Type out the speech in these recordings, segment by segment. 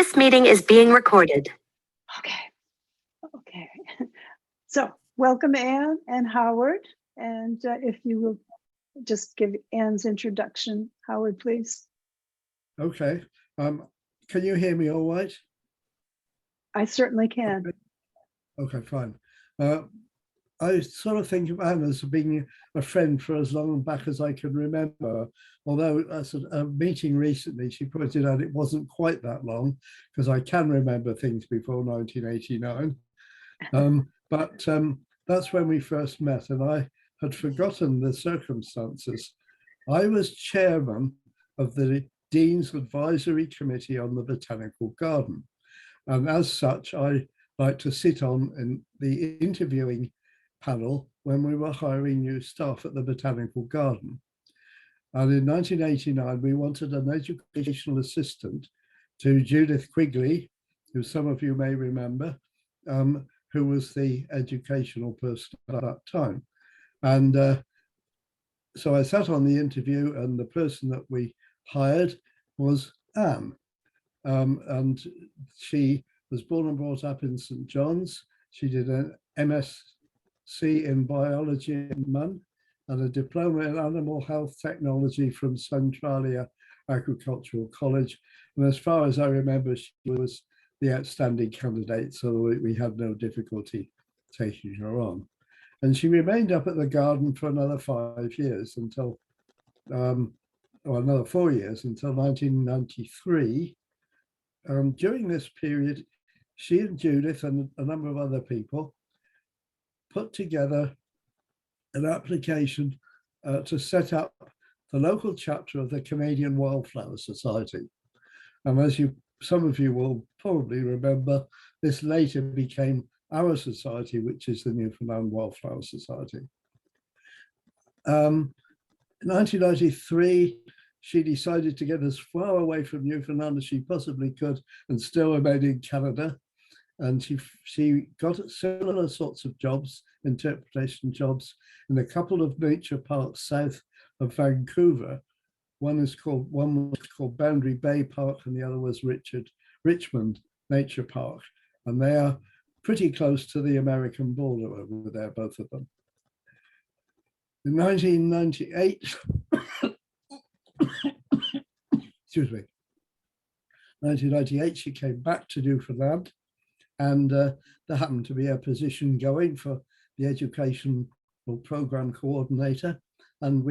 This meeting is being recorded. Okay. So welcome Anne and Howard. And if you will just give Anne's introduction, Howard, please. Okay. Can you hear me all right? I certainly can. Okay, fine. I sort of think of Anne as being a friend for as long back as I can remember. Although at a meeting recently, she pointed out it wasn't quite that long because I can remember things before 1989. But that's when we first met, and I had forgotten the circumstances. I was chairman of the Dean's Advisory Committee on the Botanical Garden. And as such, I like to sit on in the interviewing panel when we were hiring new staff at the Botanical Garden. And in 1989, we wanted an educational assistant to Judith Quigley, who some of you may remember, who was the educational person at that time. And so I sat on the interview, and the person that we hired was Anne. And she was born and brought up in St. John's. She did an MSc in biology in MUN and a diploma in animal health technology from Centralia Agricultural College. And as far as I remember, she was the outstanding candidate, so we had no difficulty taking her on. And she remained up at the garden for another 5 years until, or another 4 years until 1993. During this period, she and Judith and a number of other people put together an application to set up the local chapter of the Canadian Wildflowers Society. And as some of you will probably remember, this later became our society, which is the Newfoundland Wildflower Society. In 1993, she decided to get as far away from Newfoundland as she possibly could and still remain in Canada. And she got similar sorts of jobs, interpretation jobs, in a couple of nature parks south of Vancouver. One was called Boundary Bay Park, and the other was Richmond Nature Park. And they are pretty close to the American border over there, both of them. In 1998, excuse me, 1998, she came back to Newfoundland, and there happened to be a position going for the educational program coordinator. And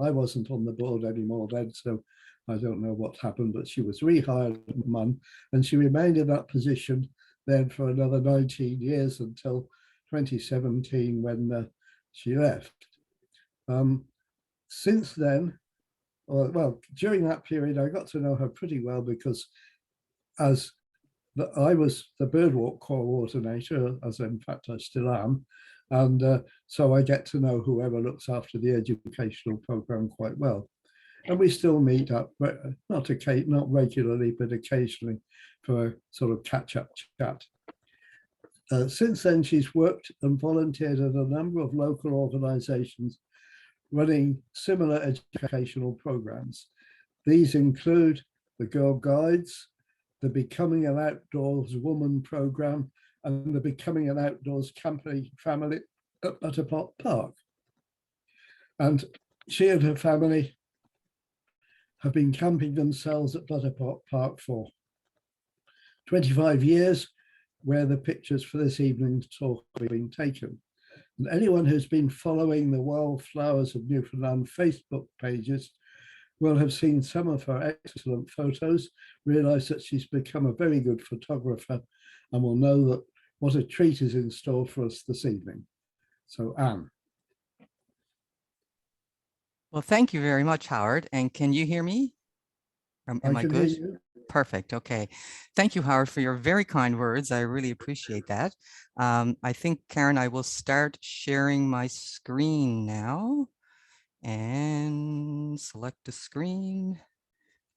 I wasn't on the board anymore then, so I don't know what happened, but she was rehired at MUN, and she remained in that position then for another 19 years until 2017 when she left. Since then, well, during that period, I got to know her pretty well because I was the birdwalk coordinator, as in fact I still am. And so I get to know whoever looks after the educational program quite well. And we still meet up, but not regularly, but occasionally for a sort of catch-up chat. Since then, she's worked and volunteered at a number of local organizations running similar educational programs. These include the Girl Guides, the Becoming an Outdoors Woman program, and the Becoming an Outdoors Camping Family at Butterpot Park. And she and her family have been camping themselves at Butterpot Park for 25 years, where the pictures for this evening's talk have been taken. And anyone who's been following the Wildflowers of Newfoundland Facebook pages will have seen some of her excellent photos, realize that she's become a very good photographer, and will know that what a treat is in store for us this evening. So Anne. Well, thank you very much, Howard. And can you hear me? Am I good? Hear you. Perfect. Okay. Thank you, Howard, for your very kind words. I really appreciate that. I think, Karen, I will start sharing my screen now and select the screen.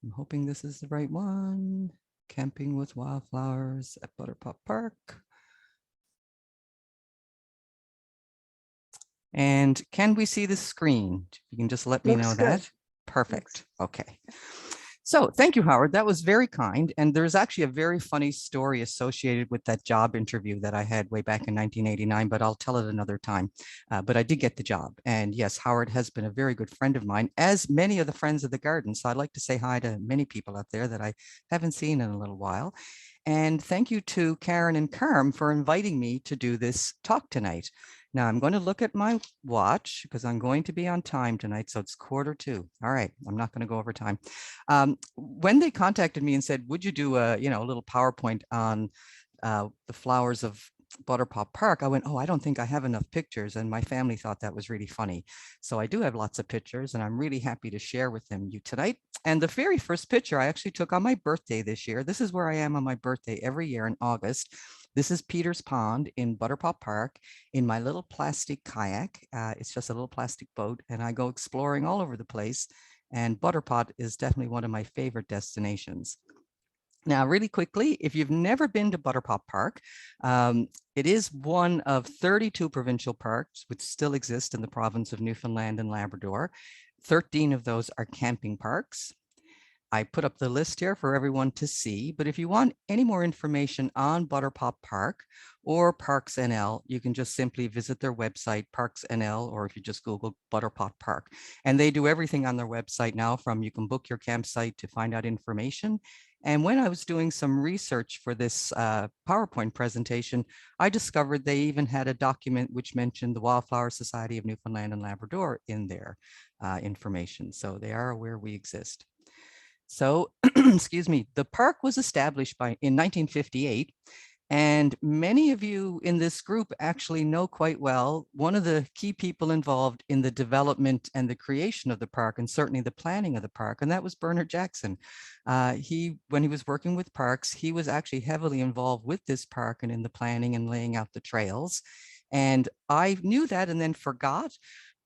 I'm hoping this is the right one. Camping with Wildflowers at Butterpot Park. And can we see the screen? You can just let me know that. Perfect. Okay. So thank you, Howard. That was very kind. And there's actually a very funny story associated with that job interview that I had way back in 1989, but I'll tell it another time. But I did get the job. And yes, Howard has been a very good friend of mine, as many of the friends of the garden. So I'd like to say hi to many people out there that I haven't seen in a little while. And thank you to Karen and Carm for inviting me to do this talk tonight. Now I'm going to look at my watch because I'm going to be on time tonight. So it's 1:45. All right, I'm not going to go over time. When they contacted me and said, would you do a little PowerPoint on the flowers of Butterpot Park, I went, oh, I don't think I have enough pictures. And my family thought that was really funny. So I do have lots of pictures and I'm really happy to share with you tonight. And the very first picture I actually took on my birthday this year. This is where I am on my birthday every year in August. This is Peter's Pond in Butterpot Park in my little plastic kayak. It's just a little plastic boat and I go exploring all over the place. And Butterpot is definitely one of my favorite destinations. Now, really quickly, if you've never been to Butterpot Park, it is one of 32 provincial parks which still exist in the province of Newfoundland and Labrador. 13 of those are camping parks. I put up the list here for everyone to see, but if you want any more information on Butterpot Park or Parks NL, you can just simply visit their website, Parks NL, or if you just Google Butterpot Park. And they do everything on their website now, from you can book your campsite to find out information. And when I was doing some research for this PowerPoint presentation, I discovered they even had a document which mentioned the Wildflower Society of Newfoundland and Labrador in their information. So they are aware we exist. So, excuse me, the park was established in 1958, and many of you in this group actually know quite well one of the key people involved in the development and the creation of the park, and certainly the planning of the park, and that was Bernard Jackson. When he was working with parks, he was actually heavily involved with this park and in the planning and laying out the trails. And I knew that and then forgot.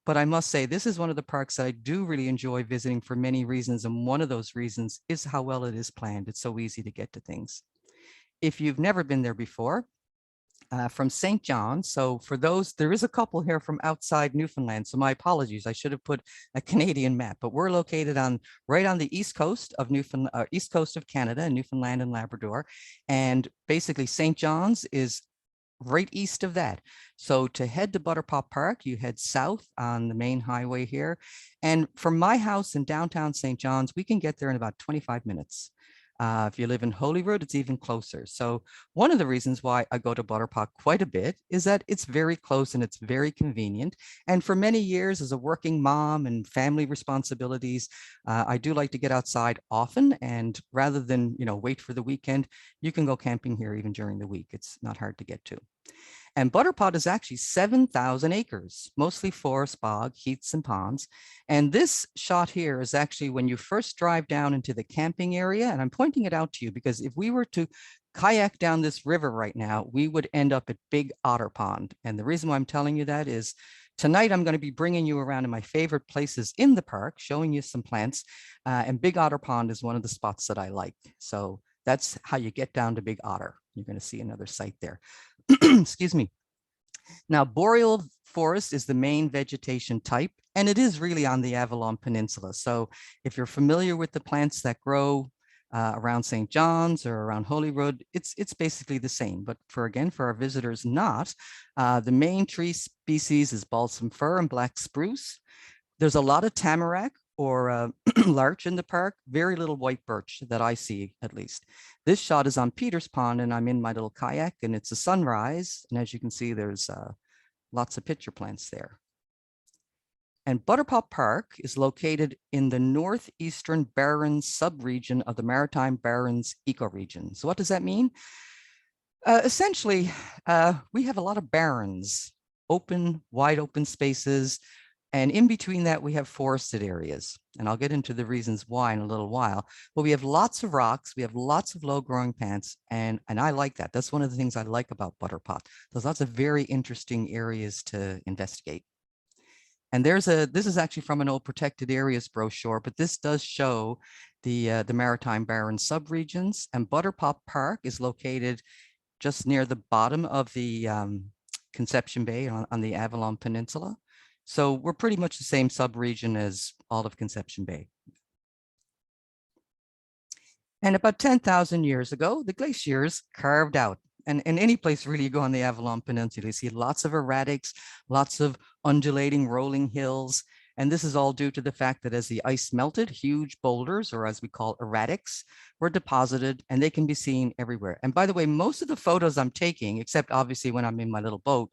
But I must say, this is one of the parks that I do really enjoy visiting for many reasons. And one of those reasons is how well it is planned. It's so easy to get to things. If you've never been there before, from St. John's. So for those, there is a couple here from outside Newfoundland. So my apologies, I should have put a Canadian map, but we're located right on the east coast of east coast of Canada, Newfoundland and Labrador. And basically St. John's is right east of that. So to head to Butterpot Park, you head south on the main highway here. And from my house in downtown St. John's, we can get there in about 25 minutes. If you live in Holyrood, it's even closer. So one of the reasons why I go to Butterpot quite a bit is that it's very close and it's very convenient. And for many years as a working mom and family responsibilities, I do like to get outside often. And rather than, wait for the weekend, you can go camping here even during the week. It's not hard to get to. And Butterpot is actually 7,000 acres, mostly forest, bog, heaths, and ponds. And this shot here is actually when you first drive down into the camping area. And I'm pointing it out to you because if we were to kayak down this river right now, we would end up at Big Otter Pond. And the reason why I'm telling you that is tonight I'm going to be bringing you around to my favorite places in the park, showing you some plants. And Big Otter Pond is one of the spots that I like. So that's how you get down to Big Otter. You're going to see another site there. Excuse me. Now, boreal forest is the main vegetation type, and it is really on the Avalon Peninsula. So if you're familiar with the plants that grow around St. John's or around Holyrood, it's basically the same. But for our visitors not, the main tree species is balsam fir and black spruce. There's a lot of tamarack or larch in the park, very little white birch that I see, at least. This shot is on Peter's Pond and I'm in my little kayak and it's a sunrise. And as you can see, there's lots of pitcher plants there. And Butterpot Park is located in the northeastern Barrens subregion of the Maritime Barrens ecoregion. So what does that mean? Essentially, we have a lot of barrens, wide open spaces. And in between that, we have forested areas. And I'll get into the reasons why in a little while. But we have lots of rocks. We have lots of low-growing plants. And I like that. That's one of the things I like about Butterpot. There's lots of very interesting areas to investigate. And this is actually from an old protected areas brochure, but this does show the Maritime Barrens subregions. And Butterpot Park is located just near the bottom of the Conception Bay on the Avalon Peninsula. So we're pretty much the same subregion as all of Conception Bay. And about 10,000 years ago, the glaciers carved out. And any place really you go on the Avalon Peninsula, you see lots of erratics, lots of undulating rolling hills. And this is all due to the fact that as the ice melted, huge boulders, or as we call erratics, were deposited, and they can be seen everywhere. And by the way, most of the photos I'm taking, except obviously when I'm in my little boat,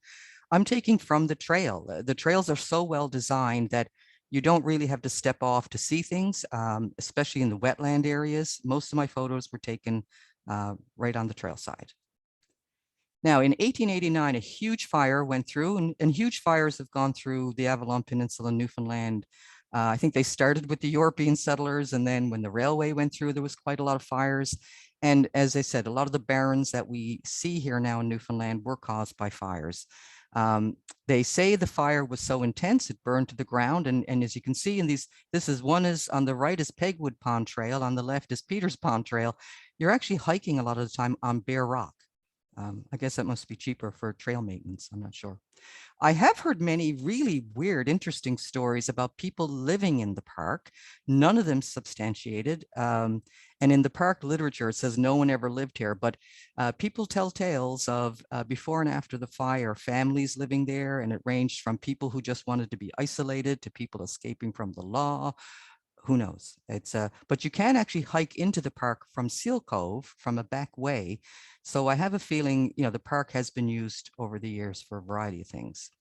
I'm taking from the trail. The trails are so well designed that you don't really have to step off to see things, especially in the wetland areas. Most of my photos were taken right on the trail side. Now, in 1889, a huge fire went through, and huge fires have gone through the Avalon Peninsula, Newfoundland. I think they started with the European settlers, and then when the railway went through, there was quite a lot of fires. And as I said, a lot of the barrens that we see here now in Newfoundland were caused by fires. They say the fire was so intense, it burned to the ground. And as you can see in these, one is on the right is Pegwood Pond Trail, on the left is Peters Pond Trail. You're actually hiking a lot of the time on bare rock. I guess that must be cheaper for trail maintenance. I'm not sure. I have heard many really weird, interesting stories about people living in the park, none of them substantiated. And in the park literature, it says no one ever lived here, but people tell tales of before and after the fire, families living there, and it ranged from people who just wanted to be isolated to people escaping from the law. Who knows? It's but you can actually hike into the park from Seal Cove from a back way. So I have a feeling, you know, the park has been used over the years for a variety of things.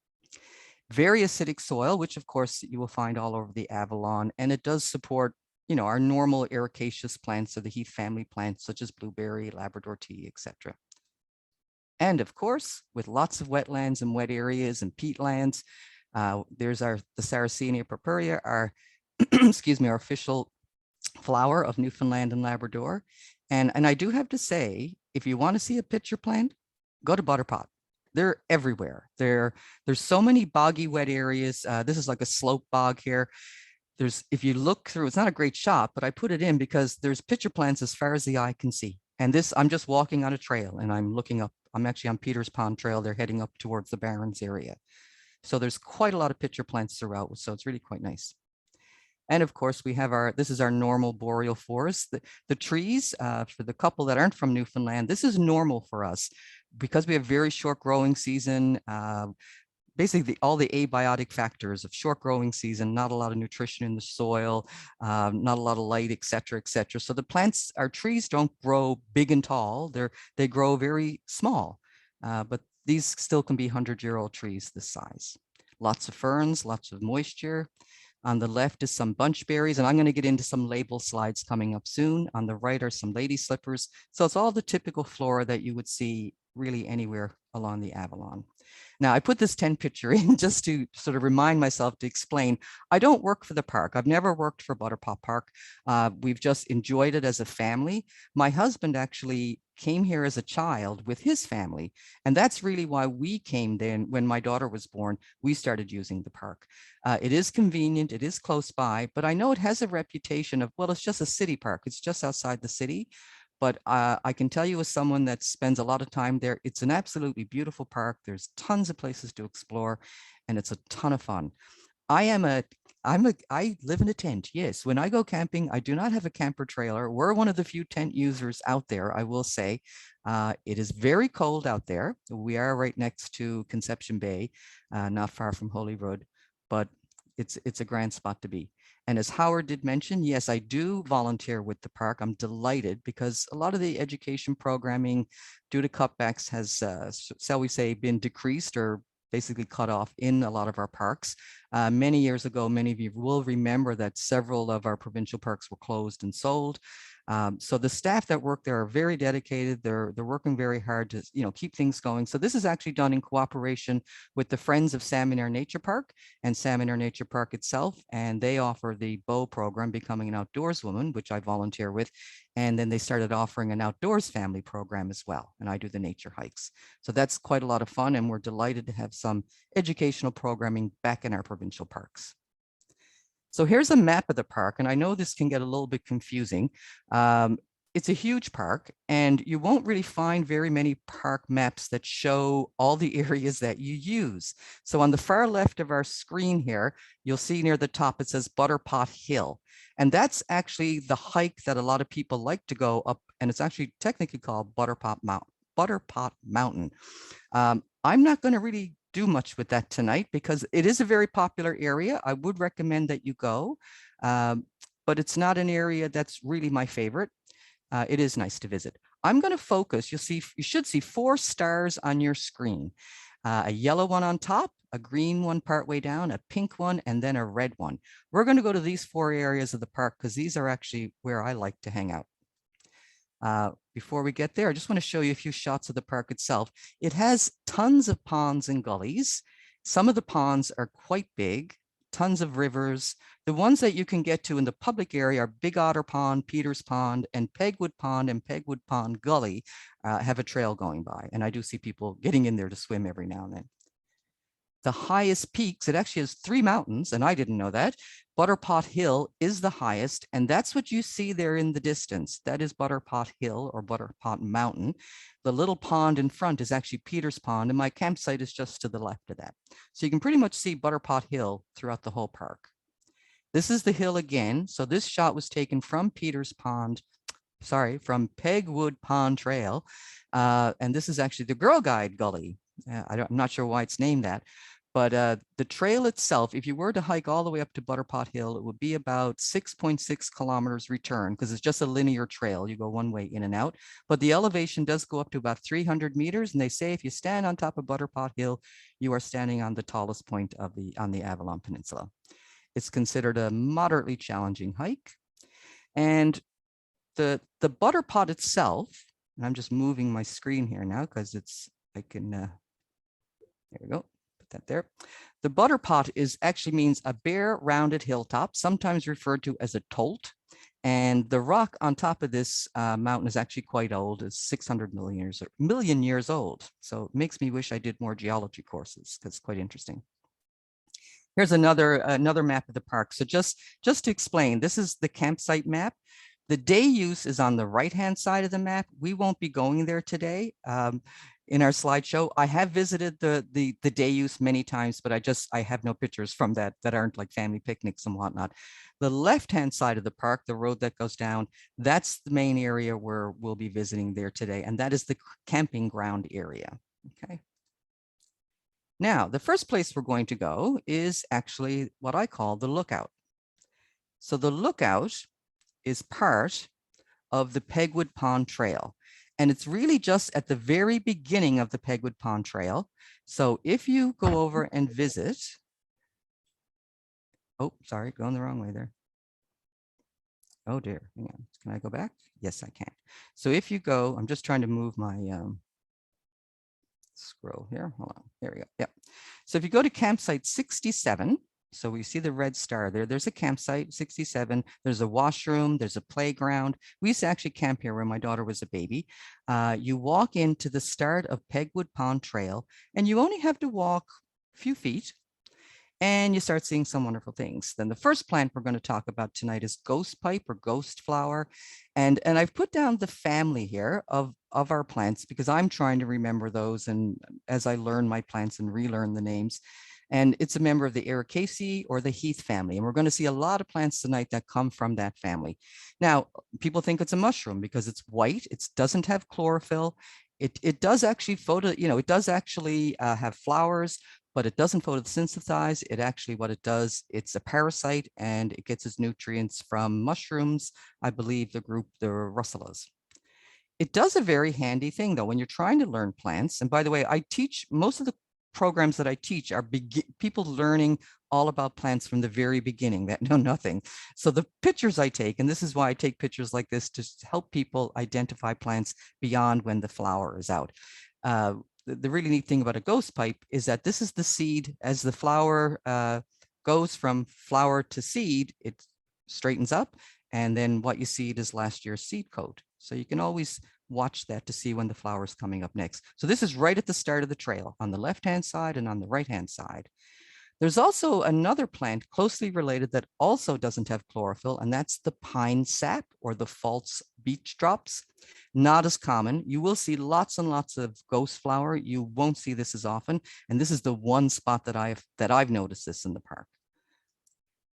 Very acidic soil, which of course you will find all over the Avalon, and it does support, you know, our normal ericaceous plants of the heath family plants, such as blueberry, Labrador tea, etc. And of course, with lots of wetlands and wet areas and peatlands, there's the Sarracenia purpurea, our excuse me, our official flower of Newfoundland and Labrador. And I do have to say, if you want to see a picture plant, go to Butterpot. They're everywhere. There's so many boggy, wet areas. This is like a slope bog here. If you look through, it's not a great shot, but I put it in because there's pitcher plants as far as the eye can see. And this, I'm just walking on a trail and I'm looking up. I'm actually on Peters Pond Trail. They're heading up towards the Barrens area. So there's quite a lot of pitcher plants throughout. So it's really quite nice. And of course, we have this is our normal boreal forest. The trees, for the couple that aren't from Newfoundland, this is normal for us because we have very short growing season. Basically, all the abiotic factors of short growing season, not a lot of nutrition in the soil, not a lot of light, et cetera, et cetera. So the plants, our trees don't grow big and tall. They grow very small, but these still can be 100-year-old trees this size. Lots of ferns, lots of moisture. On the left is some bunchberries, and I'm going to get into some label slides coming up soon. On the right are some lady slippers. So it's all the typical flora that you would see really anywhere along the Avalon. Now, I put this 10 picture in just to sort of remind myself to explain, I don't work for the park. I've never worked for Butterpot Park. We've just enjoyed it as a family. My husband actually came here as a child with his family. And that's really why we came then. When my daughter was born, we started using the park. It is convenient, it is close by, but I know it has a reputation of, well, it's just a city park. It's just outside the city. But I can tell you as someone that spends a lot of time there, it's an absolutely beautiful park. There's tons of places to explore and it's a ton of fun. I live in a tent. Yes, when I go camping, I do not have a camper trailer. We're one of the few tent users out there, I will say. It is very cold out there. We are right next to Conception Bay, not far from Holyrood, but it's a grand spot to be. And as Howard did mention, yes, I do volunteer with the park. I'm delighted because a lot of the education programming due to cutbacks has, shall we say, been decreased or basically cut off in a lot of our parks. Many years ago, many of you will remember that several of our provincial parks were closed and sold. So the staff that work there are very dedicated. They're working very hard to, you know, keep things going. So this is actually done in cooperation with the Friends of Salmon Air Nature Park and Salmon Air Nature Park itself. And they offer the BOW program, Becoming an Outdoors Woman, which I volunteer with. And then they started offering an outdoors family program as well. And I do the nature hikes. So that's quite a lot of fun. And we're delighted to have some educational programming back in our provincial parks. So here's a map of the park, and I know this can get a little bit confusing. it's a huge park, and you won't really find very many park maps that show all the areas that you use. So on the far left of our screen here, you'll see near the top, it says Butterpot Hill. And that's actually the hike that a lot of people like to go up, and it's actually technically called Butterpot Mountain. I'm not going to really do much with that tonight because it is a very popular area. I would recommend that you go, but it's not an area that's really my favorite. It is nice to visit. I'm going to focus. You should see 4 stars on your screen. A yellow one on top, a green one partway down, a pink one, and then a red one. We're going to go to these 4 areas of the park because these are actually where I like to hang out. Before we get there, I just want to show you a few shots of the park itself. It has tons of ponds and gullies. Some of the ponds are quite big, tons of rivers. The ones that you can get to in the public area are Big Otter Pond, Peters Pond, and Pegwood Pond Gully have a trail going by. And I do see people getting in there to swim every now and then. The highest peaks, it actually has 3 mountains, and I didn't know that. Butterpot Hill is the highest, and that's what you see there in the distance. That is Butterpot Hill or Butterpot Mountain. The little pond in front is actually Peters Pond, and my campsite is just to the left of that. So you can pretty much see Butterpot Hill throughout the whole park. This is the hill again. So this shot was taken from from Pegwood Pond Trail. And this is actually the Girl Guide Gully. I'm not sure why it's named that, but the trail itself, if you were to hike all the way up to Butterpot Hill, it would be about 6.6 kilometers return because it's just a linear trail. You go one way in and out, but the elevation does go up to about 300 meters. And they say if you stand on top of Butterpot Hill, you are standing on the tallest point on the Avalon Peninsula. It's considered a moderately challenging hike. And the Butterpot itself, and I'm just moving my screen here now because there we go, put that there. The Butterpot actually means a bare rounded hilltop, sometimes referred to as a tolt. And the rock on top of this mountain is actually quite old. It's 600 million years old. So it makes me wish I did more geology courses because it's quite interesting. Here's another map of the park. So just to explain, this is the campsite map. The day use is on the right-hand side of the map. We won't be going there today in our slideshow. I have visited the day use many times, but I have no pictures from that aren't like family picnics and whatnot. The left-hand side of the park, the road that goes down, that's the main area where we'll be visiting there today. And that is the camping ground area, okay? Now, the first place we're going to go is actually what I call the lookout. So the lookout is part of the Pegwood Pond Trail. And it's really just at the very beginning of the Pegwood Pond Trail. So if you go over and visit, oh, sorry, going the wrong way there. Oh dear, hang on, can I go back? Yes, I can. So if you go, I'm just trying to move my scroll here, hold on, there we go, yeah. So if you go to campsite 67, so we see the red star there. There's a campsite, 67. There's a washroom. There's a playground. We used to actually camp here when my daughter was a baby. You walk into the start of Pegwood Pond Trail, and you only have to walk a few feet, and you start seeing some wonderful things. Then the first plant we're going to talk about tonight is ghost pipe or ghost flower. And I've put down the family here of our plants because I'm trying to remember those. And as I learn my plants and relearn the names, and it's a member of the Ericaceae or the heath family. And we're going to see a lot of plants tonight that come from that family. Now, people think it's a mushroom because it's white. It doesn't have chlorophyll. It does actually it does actually have flowers, but it doesn't photosynthesize. It actually, what it does, it's a parasite and it gets its nutrients from mushrooms. I believe the group, the Russellas. It does a very handy thing though, when you're trying to learn plants. And by the way, I teach most of the programs that I teach are people learning all about plants from the very beginning that know nothing. So the pictures I take, and this is why I take pictures like this to help people identify plants beyond when the flower is out. The really neat thing about a ghost pipe is that this is the seed. As the flower goes from flower to seed, it straightens up. And then what you seed is last year's seed coat. So you can always watch that to see when the flower is coming up next. So this is right at the start of the trail on the left-hand side and on the right-hand side. There's also another plant closely related that also doesn't have chlorophyll, and that's the pine sap or the false beech drops. Not as common. You will see lots and lots of ghost flower. You won't see this as often. And this is the one spot that I've noticed this in the park.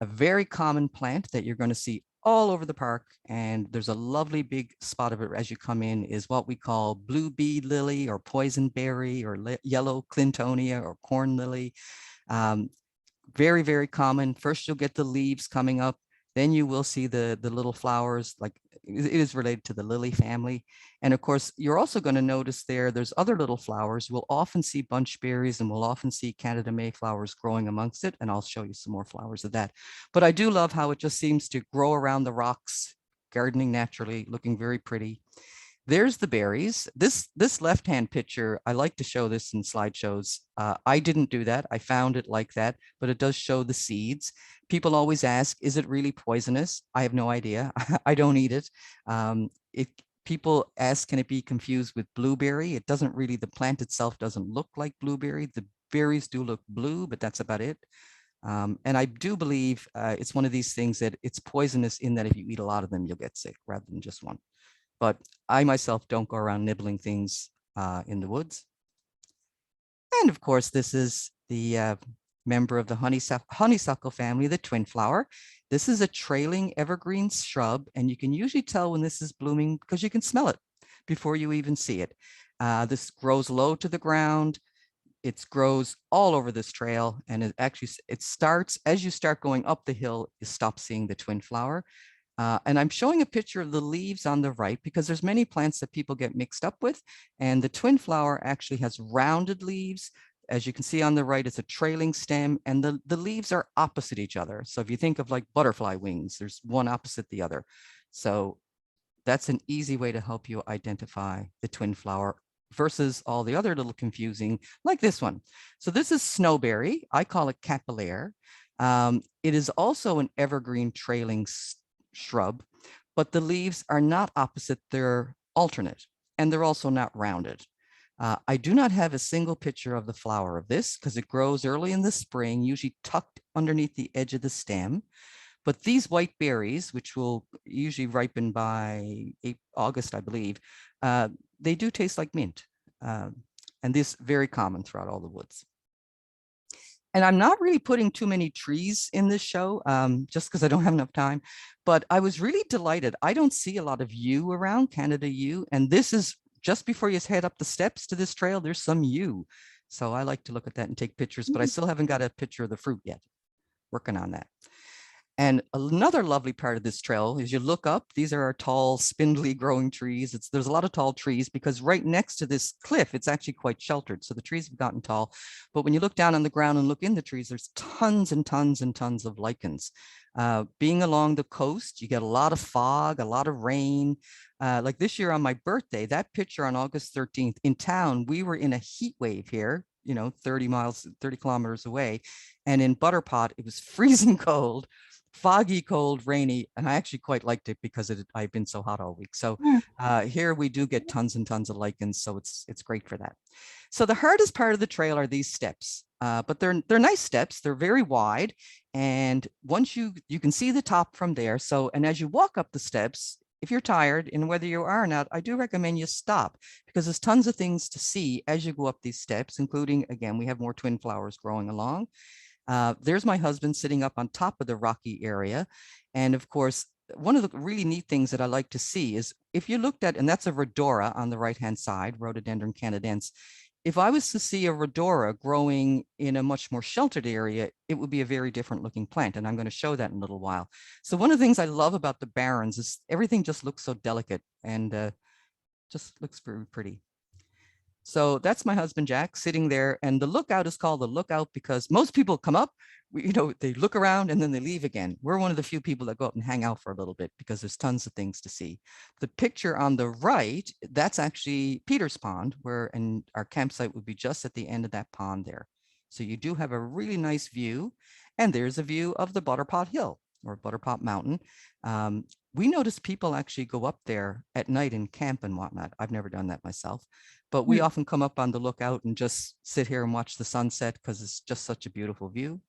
A very common plant that you're going to see all over the park, and there's a lovely big spot of it as you come in, is what we call blue bead lily or poison berry or yellow clintonia or corn lily. Very, very common. First, you'll get the leaves coming up. Then you will see the little flowers, like it is related to the lily family. And of course, you're also going to notice there's other little flowers. We'll often see bunchberries and we'll often see Canada mayflowers growing amongst it. And I'll show you some more flowers of that. But I do love how it just seems to grow around the rocks, gardening naturally, looking very pretty. There's the berries. This left-hand picture, I like to show this in slideshows. I didn't do that. I found it like that, but it does show the seeds. People always ask, is it really poisonous? I have no idea. I don't eat it. People ask, can it be confused with blueberry? It doesn't really, the plant itself doesn't look like blueberry. The berries do look blue, but that's about it. And I do believe it's one of these things that it's poisonous in that if you eat a lot of them, you'll get sick rather than just one. But I myself don't go around nibbling things in the woods. And of course, this is the member of the honeysuckle family, the twin flower. This is a trailing evergreen shrub, and you can usually tell when this is blooming because you can smell it before you even see it. This grows low to the ground. It grows all over this trail, and it starts as you start going up the hill, you stop seeing the twin flower. And I'm showing a picture of the leaves on the right because there's many plants that people get mixed up with. And the twin flower actually has rounded leaves. As you can see on the right, it's a trailing stem and the leaves are opposite each other. So if you think of like butterfly wings, there's one opposite the other. So that's an easy way to help you identify the twin flower versus all the other little confusing, like this one. So this is snowberry. I call it capillaire. It is also an evergreen trailing shrub, but the leaves are not opposite, they're alternate, and they're also not rounded. I do not have a single picture of the flower of this because it grows early in the spring, usually tucked underneath the edge of the stem. But these white berries, which will usually ripen by August, I believe, they do taste like mint. And this is very common throughout all the woods. And I'm not really putting too many trees in this show just because I don't have enough time, but I was really delighted. I don't see a lot of yew around, Canada yew, and this is just before you head up the steps to this trail, there's some yew. So I like to look at that and take pictures, but I still haven't got a picture of the fruit yet. Working on that. And another lovely part of this trail is you look up, these are our tall, spindly growing trees. There's a lot of tall trees because right next to this cliff, it's actually quite sheltered. So the trees have gotten tall. But when you look down on the ground and look in the trees, there's tons and tons and tons of lichens. Being along the coast, you get a lot of fog, a lot of rain. Like this year on my birthday, that picture on August 13th in town, we were in a heat wave here, 30 kilometers away. And in Butterpot, it was freezing cold, foggy, cold, rainy, and I actually quite liked it because I've been so hot all week. So here we do get tons and tons of lichens, so it's great for that. So the hardest part of the trail are these steps, but they're nice steps. They're very wide, and once you can see the top from there. So, and as you walk up the steps, if you're tired, and whether you are or not, I do recommend you stop because there's tons of things to see as you go up these steps, including, again, we have more twin flowers growing along. There's my husband sitting up on top of the rocky area. And of course, one of the really neat things that I like to see is if you looked at, and that's a rhodora on the right-hand side, Rhododendron canadense. If I was to see a rhodora growing in a much more sheltered area, it would be a very different looking plant. And I'm going to show that in a little while. So one of the things I love about the barrens is everything just looks so delicate and just looks very pretty. So that's my husband, Jack, sitting there. And the lookout is called the lookout because most people come up, they look around and then they leave again. We're one of the few people that go up and hang out for a little bit because there's tons of things to see. The picture on the right, that's actually Peter's Pond, and our campsite would be just at the end of that pond there. So you do have a really nice view. And there's a view of the Butterpot Hill or Butterpot Mountain. We notice people actually go up there at night and camp and whatnot. I've never done that myself, but we often come up on the lookout and just sit here and watch the sunset because it's just such a beautiful view.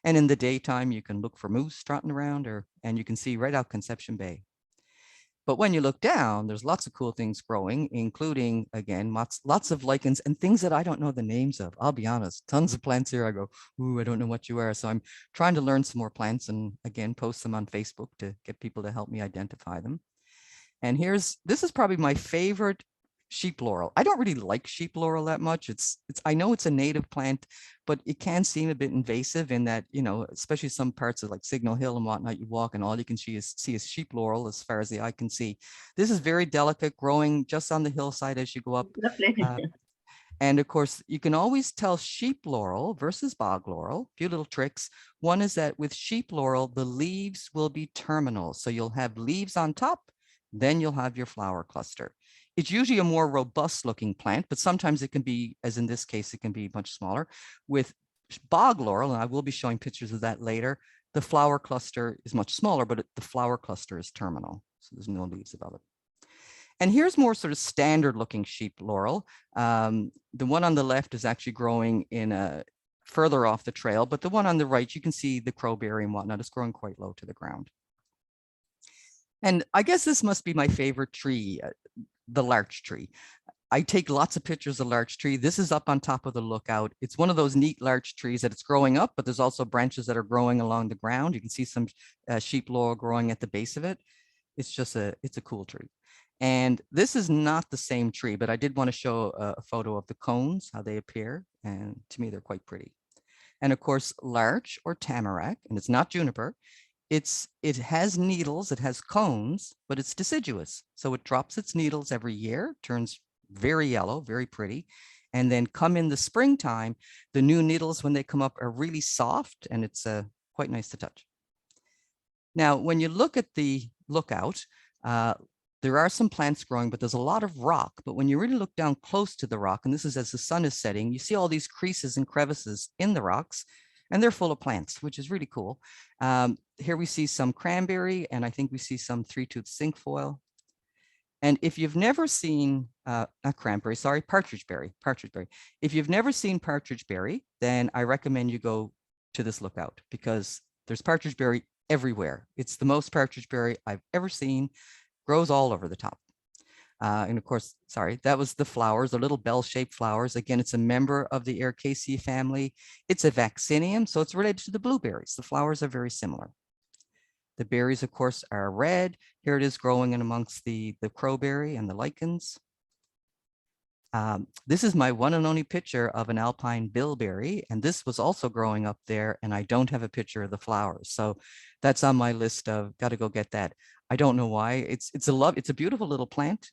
And in the daytime, you can look for moose trotting around, and you can see right out Conception Bay. But when you look down, there's lots of cool things growing, including, again, lots of lichens and things that I don't know the names of. I'll be honest, tons of plants here. I go, ooh, I don't know what you are. So I'm trying to learn some more plants and, again, post them on Facebook to get people to help me identify them. And this is probably my favorite sheep laurel. I don't really like sheep laurel that much. I know it's a native plant, but it can seem a bit invasive in that, you know, especially some parts of like Signal Hill and whatnot, you walk and all you can see is sheep laurel as far as the eye can see. This is very delicate, growing just on the hillside as you go up. Lovely. And of course, you can always tell sheep laurel versus bog laurel. A few little tricks. One is that with sheep laurel, the leaves will be terminal. So you'll have leaves on top, then you'll have your flower cluster. It's usually a more robust looking plant, but sometimes it can be, as in this case, it can be much smaller. With bog laurel, and I will be showing pictures of that later, the flower cluster is much smaller, but the flower cluster is terminal. So there's no leaves above it. And here's more sort of standard looking sheep laurel. The one on the left is actually growing further off the trail, but the one on the right, you can see the crowberry and whatnot is growing quite low to the ground. And I guess this must be my favorite tree, the larch tree. I take lots of pictures of larch tree. This is up on top of the lookout. It's one of those neat larch trees that it's growing up, but there's also branches that are growing along the ground. You can see some sheep laurel growing at the base of it. It's a cool tree. And this is not the same tree, but I did want to show a photo of the cones, how they appear. And to me, they're quite pretty. And of course, larch or tamarack, and it's not juniper. It has needles, it has cones, but it's deciduous. So it drops its needles every year, turns very yellow, very pretty. And then come in the springtime, the new needles, when they come up, are really soft, and it's quite nice to touch. Now, when you look at the lookout, there are some plants growing, but there's a lot of rock. But when you really look down close to the rock, and this is as the sun is setting, you see all these creases and crevices in the rocks, and they're full of plants, which is really cool. Here we see some cranberry, and I think we see some three-tooth cinquefoil. And if you've never seen, not cranberry, sorry, partridgeberry. If you've never seen partridgeberry, then I recommend you go to this lookout because there's partridgeberry everywhere. It's the most partridgeberry I've ever seen, grows all over the top. And of course, sorry, that was the flowers, the little bell-shaped flowers. Again, it's a member of the Ericaceae family. It's a vaccinium, so it's related to the blueberries. The flowers are very similar. The berries, of course, are red. Here it is growing in amongst the crowberry and the lichens. This is my one and only picture of an alpine bilberry, and this was also growing up there, and I don't have a picture of the flowers. So that's on my list of got to go get that. I don't know why. It's a beautiful little plant.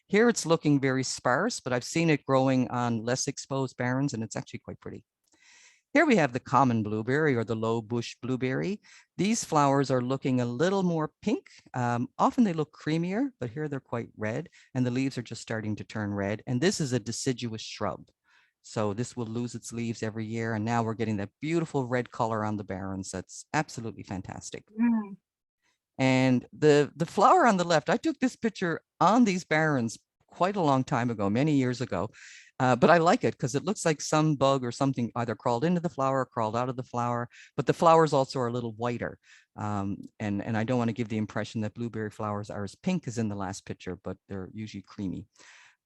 Here it's looking very sparse, but I've seen it growing on less exposed barrens, and it's actually quite pretty. Here we have the common blueberry or the low bush blueberry. These flowers are looking a little more pink. Often they look creamier, but here they're quite red, and the leaves are just starting to turn red. And this is a deciduous shrub. So this will lose its leaves every year. And now we're getting that beautiful red color on the barrens. That's absolutely fantastic. Mm. And the flower on the left, I took this picture on these barrens quite a long time ago, many years ago. But I like it because it looks like some bug or something either crawled into the flower or crawled out of the flower, but the flowers also are a little whiter. And I don't want to give the impression that blueberry flowers are as pink as in the last picture, but they're usually creamy.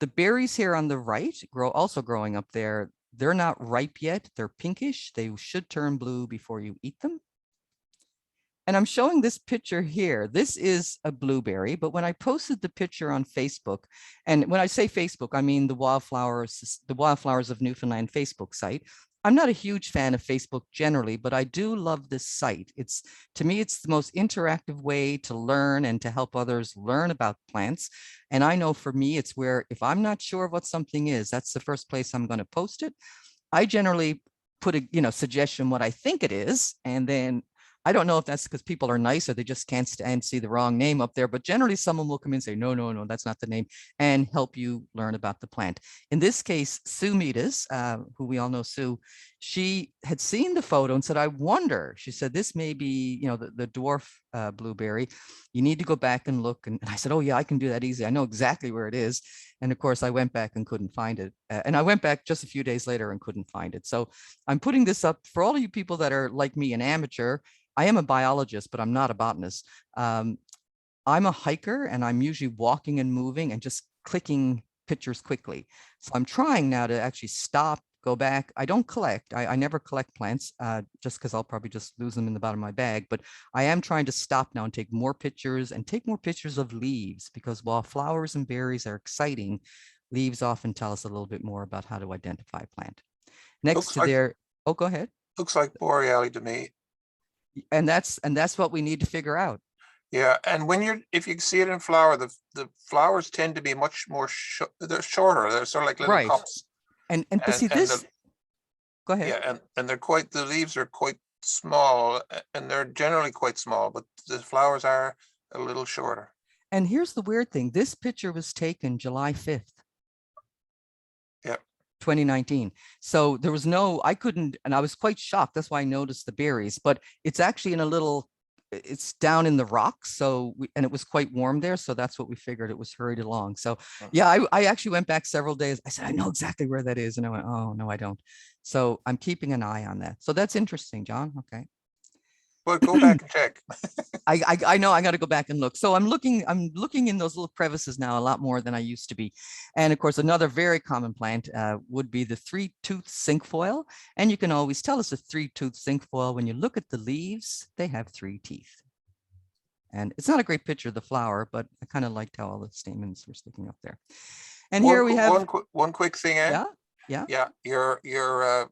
The berries here on the right, also growing up there, they're not ripe yet. They're pinkish. They should turn blue before you eat them. And I'm showing this picture here. This is a blueberry, but when I posted the picture on Facebook, and when I say Facebook, I mean the Wildflowers of Newfoundland Facebook site. I'm not a huge fan of Facebook generally, but I do love this site. To me, it's the most interactive way to learn and to help others learn about plants. And I know for me, it's where if I'm not sure what something is, that's the first place I'm going to post it. I generally put a suggestion what I think it is, and then I don't know if that's because people are nice or they just can't stand see the wrong name up there, but generally someone will come in and say, no, no, no, that's not the name, and help you learn about the plant. In this case, Sue Meadas, who we all know Sue, she had seen the photo and said, I wonder, she said, this may be, you know, the dwarf blueberry. You need to go back and look. And I said, oh yeah, I can do that easy. I know exactly where it is. And of course I went back and couldn't find it. And I went back just a few days later and couldn't find it. So I'm putting this up for all of you people that are like me, an amateur. I am a biologist, but I'm not a botanist. I'm a hiker and I'm usually walking and moving and just clicking pictures quickly. So I'm trying now to actually stop, go back. I don't collect. I never collect plants just because I'll probably just lose them in the bottom of my bag. But I am trying to stop now and take more pictures and take more pictures of leaves, because while flowers and berries are exciting, leaves often tell us a little bit more about how to identify a plant. Next Looks to like- their, oh, go ahead. Looks like borealis to me. And that's what we need to figure out. Yeah, and if you see it in flower, the flowers tend to be much more they're shorter. They're sort of like little Right. cups. And but see this, go ahead. Yeah, and they're the leaves are quite small, and they're generally quite small, but the flowers are a little shorter. And here's the weird thing. This picture was taken July 5th. Yep. 2019. So there was no, I couldn't, and I was quite shocked. That's why I noticed the berries, but it's actually in a little, it's down in the rocks. So, and it was quite warm there. So that's what we figured, it was hurried along. So yeah, I actually went back several days. I said, I know exactly where that is. And I went, oh, no, I don't. So I'm keeping an eye on that. So that's interesting, John. Okay. Well, go back and check. I know I got to go back and look. So I'm looking in those little crevices now a lot more than I used to be. And of course, another very common plant would be the three-tooth cinquefoil. And you can always tell it's a three-tooth cinquefoil when you look at the leaves, they have 3 teeth. And it's not a great picture of the flower, but I kind of liked how all the stamens were sticking up there. And here we have one quick thing, Anne. Yeah. Your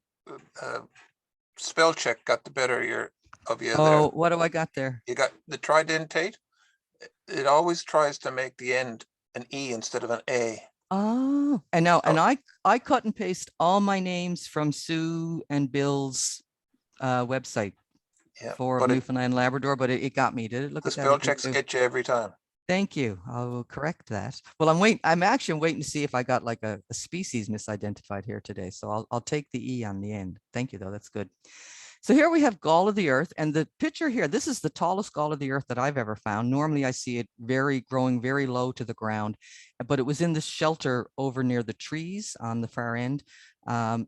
spell check got the better of you there. Oh, what do I got there? You got the tridentate. It always tries to make the end an E instead of an A. Oh, and now, and I cut and paste all my names from Sue and Bill's website for Newfoundland Labrador, but it got me. Did it? Look The at that. spell checks get you every time. Thank you. I will correct that. Well, I'm actually waiting to see if I got like a species misidentified here today. So I'll take the E on the end. Thank you though. That's good. So here we have gall of the earth, and the picture here, this is the tallest gall of the earth that I've ever found. Normally I see it growing very low to the ground, but it was in the shelter over near the trees on the far end.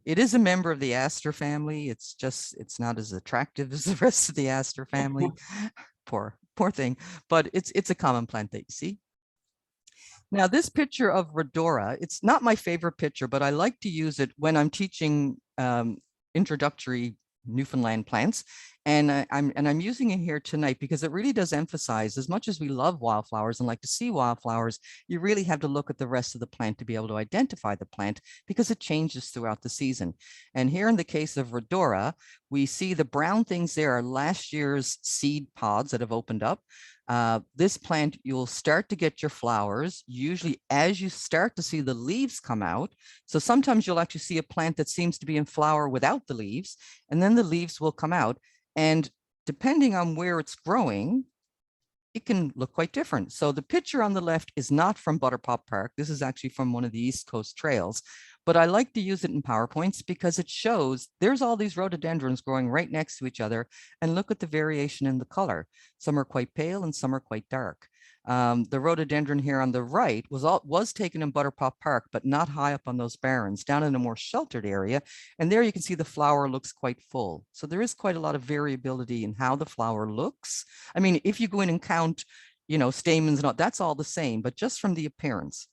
It is a member of the aster family. It's not as attractive as the rest of the aster family. Poor thing, but it's a common plant that you see. Now this picture of Rhodora, it's not my favorite picture, but I like to use it when I'm teaching introductory Newfoundland plants, and I'm using it here tonight because it really does emphasize, as much as we love wildflowers and like to see wildflowers, you really have to look at the rest of the plant to be able to identify the plant, because it changes throughout the season. And here in the case of Rhodora, we see the brown things there are last year's seed pods that have opened up. This plant, you'll start to get your flowers usually as you start to see the leaves come out. So sometimes you'll actually see a plant that seems to be in flower without the leaves, and then the leaves will come out. And depending on where it's growing, it can look quite different. So the picture on the left is not from Butterpot Park. This is actually from one of the East Coast trails, but I like to use it in PowerPoints because it shows there's all these rhododendrons growing right next to each other, and look at the variation in the color. Some are quite pale and some are quite dark. The rhododendron here on the right was taken in Butterpot Park, but not high up on those barrens, down in a more sheltered area. And there you can see the flower looks quite full. So there is quite a lot of variability in how the flower looks. I mean, if you go in and count, stamens and all, that's all the same, but just from the appearance.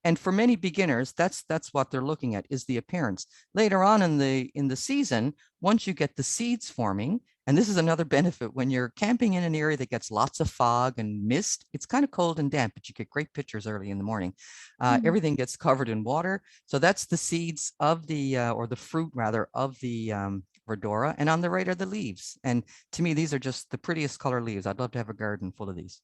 And for many beginners, that's what they're looking at, is the appearance. Later on in the season, once you get the seeds forming, and this is another benefit when you're camping in an area that gets lots of fog and mist, it's kind of cold and damp, but you get great pictures early in the morning. Everything gets covered in water. So that's the seeds of the, or the fruit rather, of the Rhodora. And on the right are the leaves. And to me, these are just the prettiest color leaves. I'd love to have a garden full of these.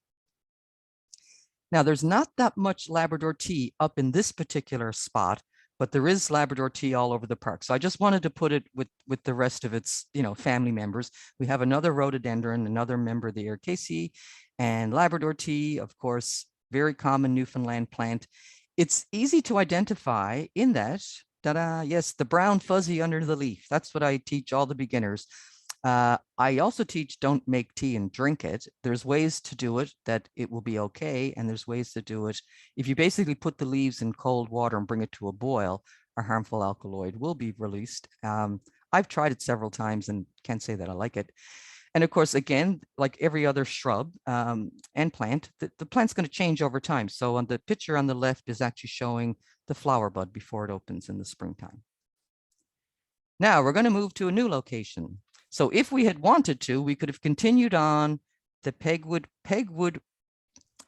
Now, there's not that much Labrador tea up in this particular spot, but there is Labrador tea all over the park. So I just wanted to put it with the rest of its, family members. We have another rhododendron, another member of the Ericaceae, and Labrador tea, of course, very common Newfoundland plant. It's easy to identify in that, yes, the brown fuzzy under the leaf. That's what I teach all the beginners. I also teach don't make tea and drink it. There's ways to do it that it will be okay. And there's ways to do it. If you basically put the leaves in cold water and bring it to a boil, a harmful alkaloid will be released. I've tried it several times and can't say that I like it. And of course, again, like every other shrub and plant, the plant's going to change over time. So on the picture on the left is actually showing the flower bud before it opens in the springtime. Now we're going to move to a new location. So if we had wanted to, we could have continued on the Pegwood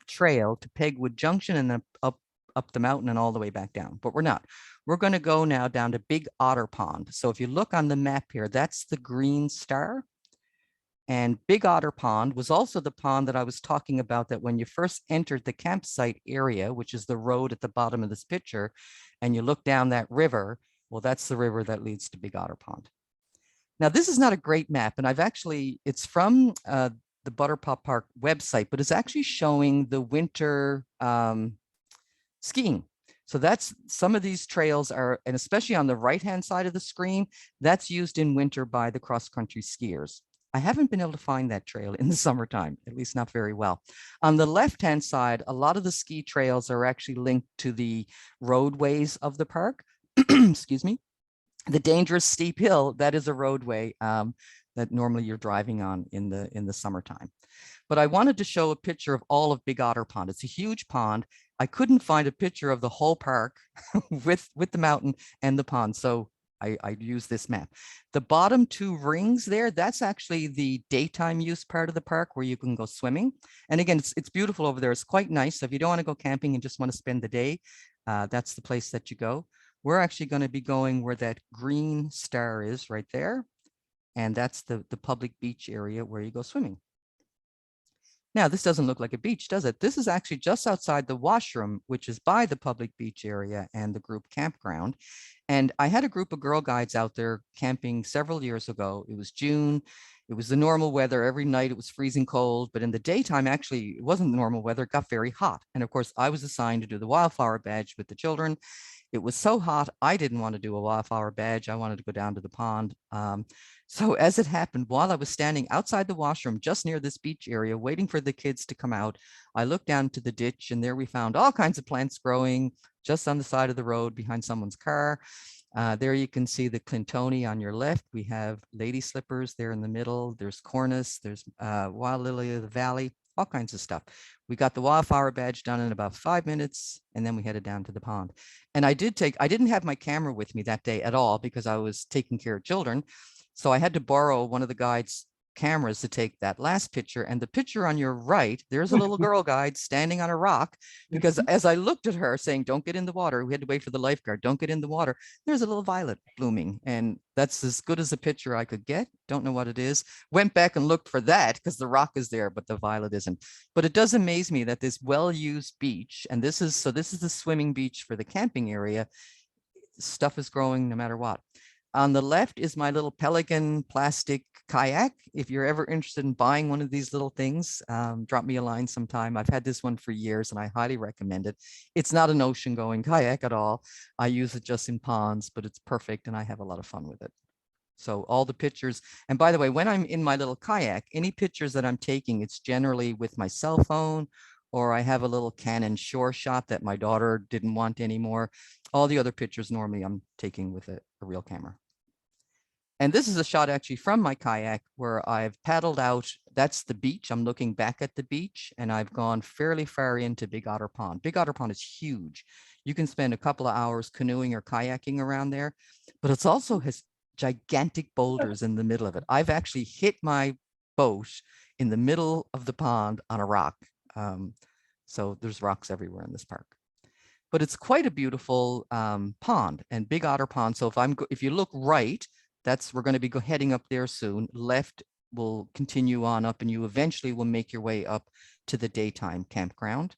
Trail to Pegwood Junction and then up the mountain and all the way back down, but we're not. We're going to go now down to Big Otter Pond. So if you look on the map here, that's the green star. And Big Otter Pond was also the pond that I was talking about, that when you first entered the campsite area, which is the road at the bottom of this picture, and you look down that river, well, that's the river that leads to Big Otter Pond. Now, this is not a great map, and it's from the Butterpot Park website, but it's actually showing the winter skiing. So that's some of these trails are, and especially on the right-hand side of the screen, that's used in winter by the cross-country skiers. I haven't been able to find that trail in the summertime, at least not very well. On the left-hand side, a lot of the ski trails are actually linked to the roadways of the park. Excuse me. The dangerous steep hill, that is a roadway that normally you're driving on in the summertime. But I wanted to show a picture of all of Big Otter Pond. It's a huge pond. I couldn't find a picture of the whole park with the mountain and the pond. So I use this map. The bottom two rings there, that's actually the daytime use part of the park where you can go swimming. And again, it's beautiful over there. It's quite nice. So if you don't want to go camping and just want to spend the day, that's the place that you go. We're actually going to be going where that green star is right there. And that's the public beach area where you go swimming. Now, this doesn't look like a beach, does it? This is actually just outside the washroom, which is by the public beach area and the group campground. And I had a group of Girl Guides out there camping several years ago. It was June. It was the normal weather. Every night it was freezing cold, but in the daytime, actually, it wasn't the normal weather. It got very hot. And of course, I was assigned to do the wildflower badge with the children. It was so hot, I didn't want to do a wildflower badge. I wanted to go down to the pond. So as it happened, while I was standing outside the washroom, just near this beach area, waiting for the kids to come out, I looked down to the ditch and there we found all kinds of plants growing just on the side of the road behind someone's car. There you can see the Clintoni on your left. We have lady slippers there in the middle. There's cornus, there's wild lily of the valley, all kinds of stuff. We got the wildflower badge done in about 5 minutes, and then we headed down to the pond. And I didn't have my camera with me that day at all because I was taking care of children. So I had to borrow one of the guide's cameras to take that last picture. And the picture on your right, there's a little girl guide standing on a rock, because as I looked at her saying, don't get in the water, we had to wait for the lifeguard, don't get in the water. There's a little violet blooming, and that's as good as a picture I could get. Don't know what it is. Went back and looked for that because the rock is there, but the violet isn't. But it does amaze me that this well-used beach, and this is the swimming beach for the camping area, stuff is growing no matter what. On the left is my little Pelican plastic kayak. If you're ever interested in buying one of these little things, drop me a line sometime. I've had this one for years and I highly recommend it. It's not an ocean going kayak at all. I use it just in ponds, but it's perfect and I have a lot of fun with it. So all the pictures, and by the way, when I'm in my little kayak, any pictures that I'm taking, it's generally with my cell phone, or I have a little Canon Sure Shot that my daughter didn't want anymore. All the other pictures normally I'm taking with a real camera. And this is a shot actually from my kayak where I've paddled out. That's the beach. I'm looking back at the beach and I've gone fairly far into Big Otter Pond. Big Otter Pond is huge. You can spend a couple of hours canoeing or kayaking around there, but it's also has gigantic boulders in the middle of it. I've actually hit my boat in the middle of the pond on a rock. So there's rocks everywhere in this park. But it's quite a beautiful pond, and Big Otter Pond. So if you look right, we're going to be heading up there soon. Left will continue on up and you eventually will make your way up to the daytime campground.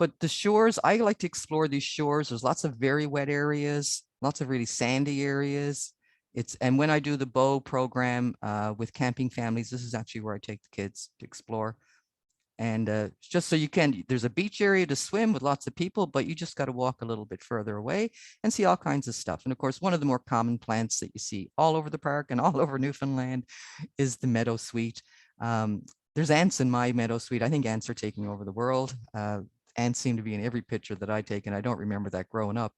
But the shores, I like to explore these shores. There's lots of very wet areas, lots of really sandy areas. And when I do the bow program with camping families, this is actually where I take the kids to explore. And just so you can, there's a beach area to swim with lots of people, but you just got to walk a little bit further away and see all kinds of stuff. And of course, one of the more common plants that you see all over the park and all over Newfoundland is the meadowsweet. There's ants in my meadowsweet. I think ants are taking over the world. Ants seem to be in every picture that I take, and I don't remember that growing up.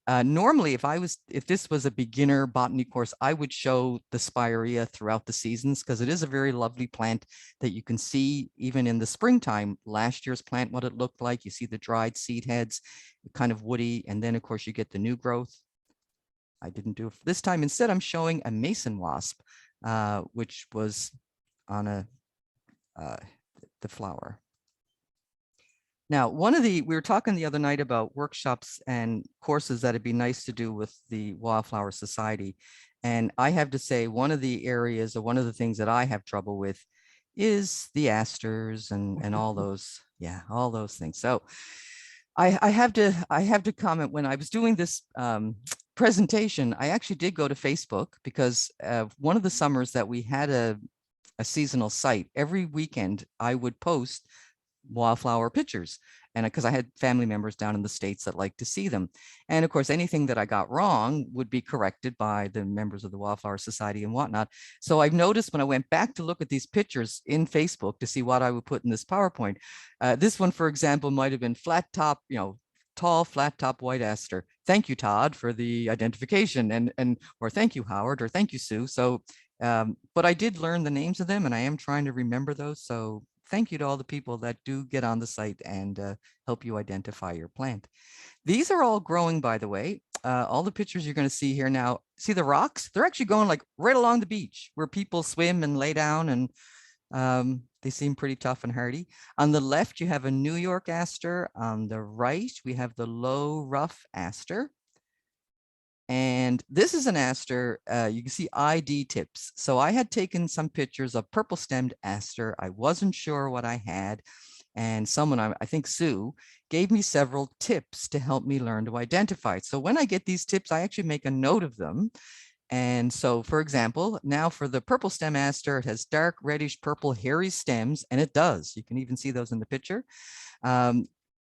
Normally, if this was a beginner botany course, I would show the spirea throughout the seasons because it is a very lovely plant that you can see even in the springtime. Last year's plant, what it looked like, you see the dried seed heads, kind of woody, and then of course you get the new growth. I didn't do it this time. Instead, I'm showing a mason wasp, which was on the flower. Now, we were talking the other night about workshops and courses that it'd be nice to do with the Wildflower Society. And I have to say, one of the areas or one of the things that I have trouble with is the asters and all those, yeah, all those things. So I have to comment, when I was doing this presentation, I actually did go to Facebook because one of the summers that we had a seasonal site, every weekend I would post wildflower pictures, and because I had family members down in the States that like to see them. And of course, anything that I got wrong would be corrected by the members of the Wildflower Society and whatnot. So I've noticed when I went back to look at these pictures in Facebook to see what I would put in this PowerPoint, this one, for example, might have been flat top, tall flat top white aster. Thank you, Todd, for the identification, or thank you, Howard, or thank you, Sue. So but I did learn the names of them, and I am trying to remember those. So thank you to all the people that do get on the site and help you identify your plant. These are all growing, by the way. All the pictures you're going to see here now, see the rocks? They're actually going like right along the beach where people swim and lay down, and they seem pretty tough and hardy. On the left, you have a New York aster. On the right, we have the low rough aster. And this is an aster, you can see ID tips. So I had taken some pictures of purple stemmed aster. I wasn't sure what I had. And someone, I think Sue, gave me several tips to help me learn to identify it. So when I get these tips, I actually make a note of them. And so, for example, now for the purple stem aster, it has dark reddish purple hairy stems, and it does. You can even see those in the picture.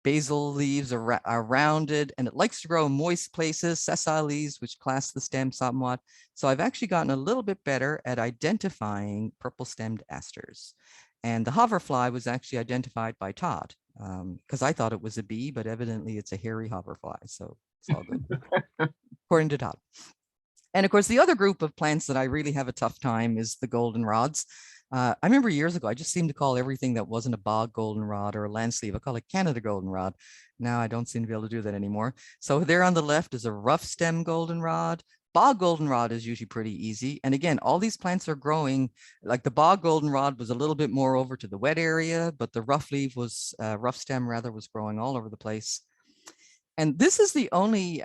Basal leaves are rounded, and it likes to grow in moist places, sessile leaves, which clasp the stem somewhat. So I've actually gotten a little bit better at identifying purple stemmed asters. And the hoverfly was actually identified by Todd, because I thought it was a bee, but evidently it's a hairy hoverfly. So it's all good, according to Todd. And of course, the other group of plants that I really have a tough time is the goldenrods. I remember years ago, I just seemed to call everything that wasn't a bog goldenrod or a landsleeve, I call it Canada goldenrod. Now I don't seem to be able to do that anymore. So there on the left is a rough stem goldenrod. Bog goldenrod is usually pretty easy. And again, all these plants are growing, like the bog goldenrod was a little bit more over to the wet area, but the rough leaf was, rough stem rather, was growing all over the place. And this is the only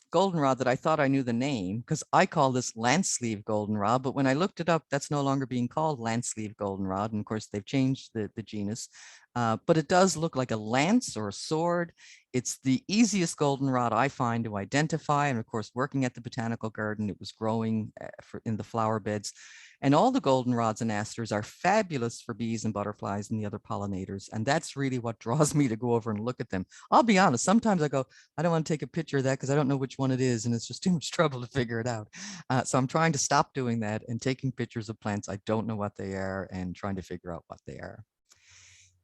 goldenrod that I thought I knew the name, because I call this landsleeve goldenrod, but when I looked it up, that's no longer being called landsleeve goldenrod. And of course, they've changed the genus, but it does look like a lance or a sword. It's the easiest goldenrod I find to identify. And of course, working at the botanical garden, it was growing in the flower beds. And all the goldenrods and asters are fabulous for bees and butterflies and the other pollinators. And that's really what draws me to go over and look at them. I'll be honest, sometimes I go, I don't want to take a picture of that because I don't know which one it is. And it's just too much trouble to figure it out. So I'm trying to stop doing that and taking pictures of plants I don't know what they are and trying to figure out what they are.